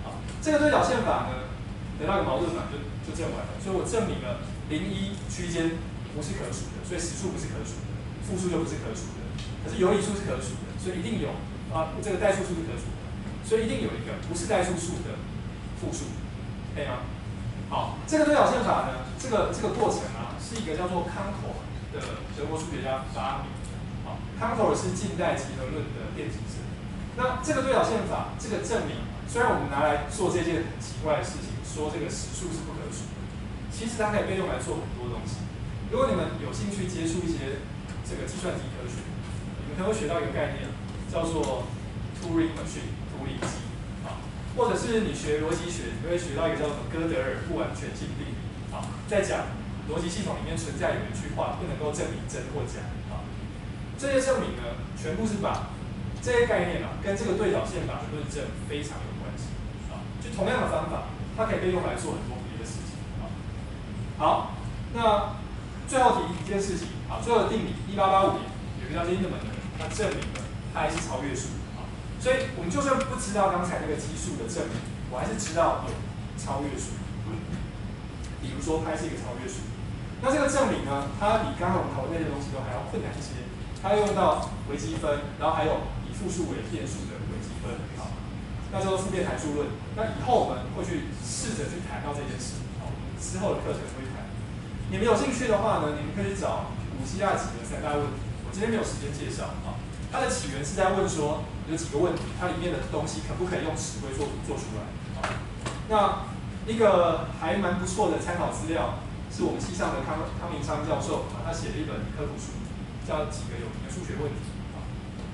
好，这个对角线法呢，得到一个矛盾法就证完了。所以我证明了0、1区间不是可数的，所以实数不是可数的，复数就不是可数的。可是有理数是可数的，所以一定有这个代数数是可数的，所以一定有一个不是代数数的复数，可以吗？好，这个对角线法呢，这个过程啊，是一个叫做康妥的德国数学家发明的。好，康妥是近代集合论的奠基者。那这个对角线法，这个证明，虽然我们拿来做这件很奇怪的事情，说这个实数是不可数的，其实它可以被用来做很多东西。如果你们有兴趣接触一些这个计算机科学，你们可能会学到一个概念，叫做 Turing machine 图灵机啊，或者是你学逻辑学，你会学到一个叫做哥德尔不完全性定理啊，在讲逻辑系统里面存在有一句话不能够证明真或假啊，这些证明呢，全部是把这些概念跟这个对角线法的论证非常有关系啊，就同样的方法，它可以被用来做很多别的事情啊。好，那最后提一件事情啊，最后的定理，1885年有一个叫 Lindemann 的人，他证明了它还是超越数啊，所以我们就算不知道刚才那个基数的证明，我还是知道有超越数。比如说派是一个超越数，那这个证明呢，它比刚刚我们讨论那些东西都还要困难一些，它用到微积分，然后还有复数为变数的微积分，好，那叫做复变函数论。那以后我们会去试着去谈到这件事，好，之后的课程会谈。你们有兴趣的话呢，你们可以去找古希腊几何三大问题，我今天没有时间介绍啊。它的起源是在问说有几个问题，它里面的东西可不可以用尺规做出来？好，那一个还蛮不错的参考资料，是我们系上的康明昌教授他写了一本科普书，叫《几个有名的数学问题》。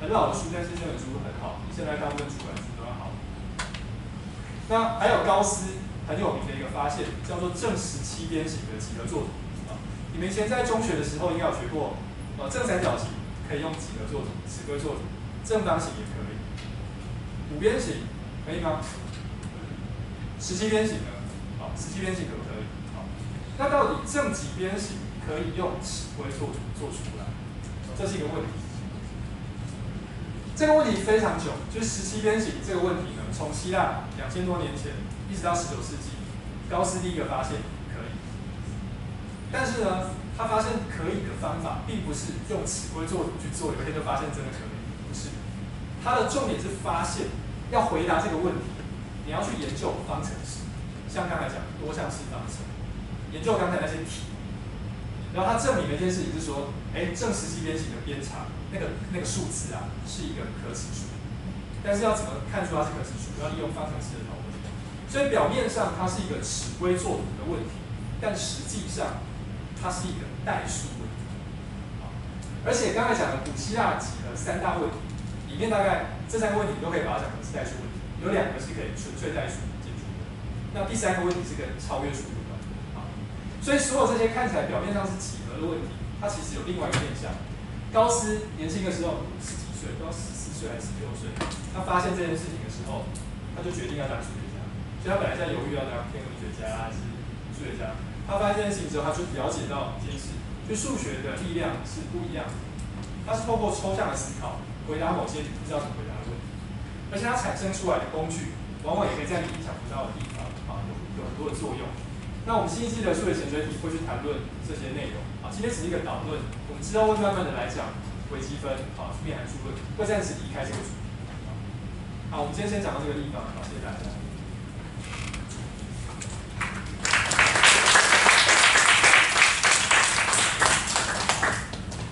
很老的书，但是这本书很好，比现在大部分出版书都要好。那还有高斯很有名的一个发现，叫做正17边形的几何作图啊。你们以前在中学的时候应该有学过，正三角形可以用几何作图、尺规作图，正方形也可以。5边形可以吗？17边形呢？好，17边形可不可以？好，那到底正几边形可以用尺规作图做出来？这是一个问题。这个问题非常久，就是17边形这个问题呢，从希腊2000多年前一直到19世纪，高斯第一个发现可以。但是呢，他发现可以的方法，并不是用尺规作图去做，有一天就发现真的可以，不是。他的重点是发现，要回答这个问题，你要去研究方程式，像刚才讲多项式方程，研究刚才那些题。然后他证明了一件事情是说，正17边形的边长那个数字啊，是一个可尺数。但是要怎么看出它是可尺数？要利用方程式的讨论。所以表面上它是一个尺规作图的问题，但实际上它是一个代数问题。而且刚才讲的古希腊几何三大问题里面，大概这3个问题都可以把它讲成是代数问题，有2个是可以纯粹代数解决的。那第3个问题是跟超越数有关。所以所有这些看起来表面上是几何的问题，它其实有另外一个面向。高斯年轻的时候10几岁，不知道14岁还是16岁，他发现这件事情的时候，他就决定要当数学家。所以他本来在犹豫要当天文学家还是数学家，他发现这件事情之后，他就了解到一件事，就数学的力量是不一样的。它是透过抽象的思考回答某些你不知道怎么回答的问题，而且它产生出来的工具，往往也可以在你意想不到的地方有很多的作用。那我们新一季的数学潜水题会去谈论这些内容啊，今天只是一个导论，我们之后会慢慢的来讲微积分啊、面函数论，会暂时离开这个主题。好，我们今天先讲到这个地方，好，谢谢大家。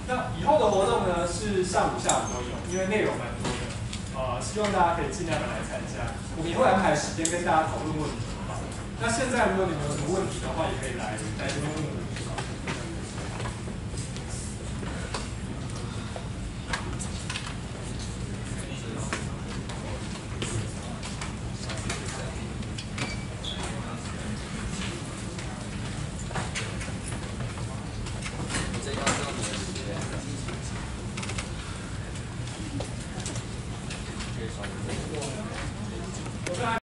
那以后的活动呢是上午、下午都有，因为内容蛮多的，希望大家可以尽量的来参加。我们也会安排时间跟大家讨论问题。那现在如果你们有什么问题的话，也可以来这边问我。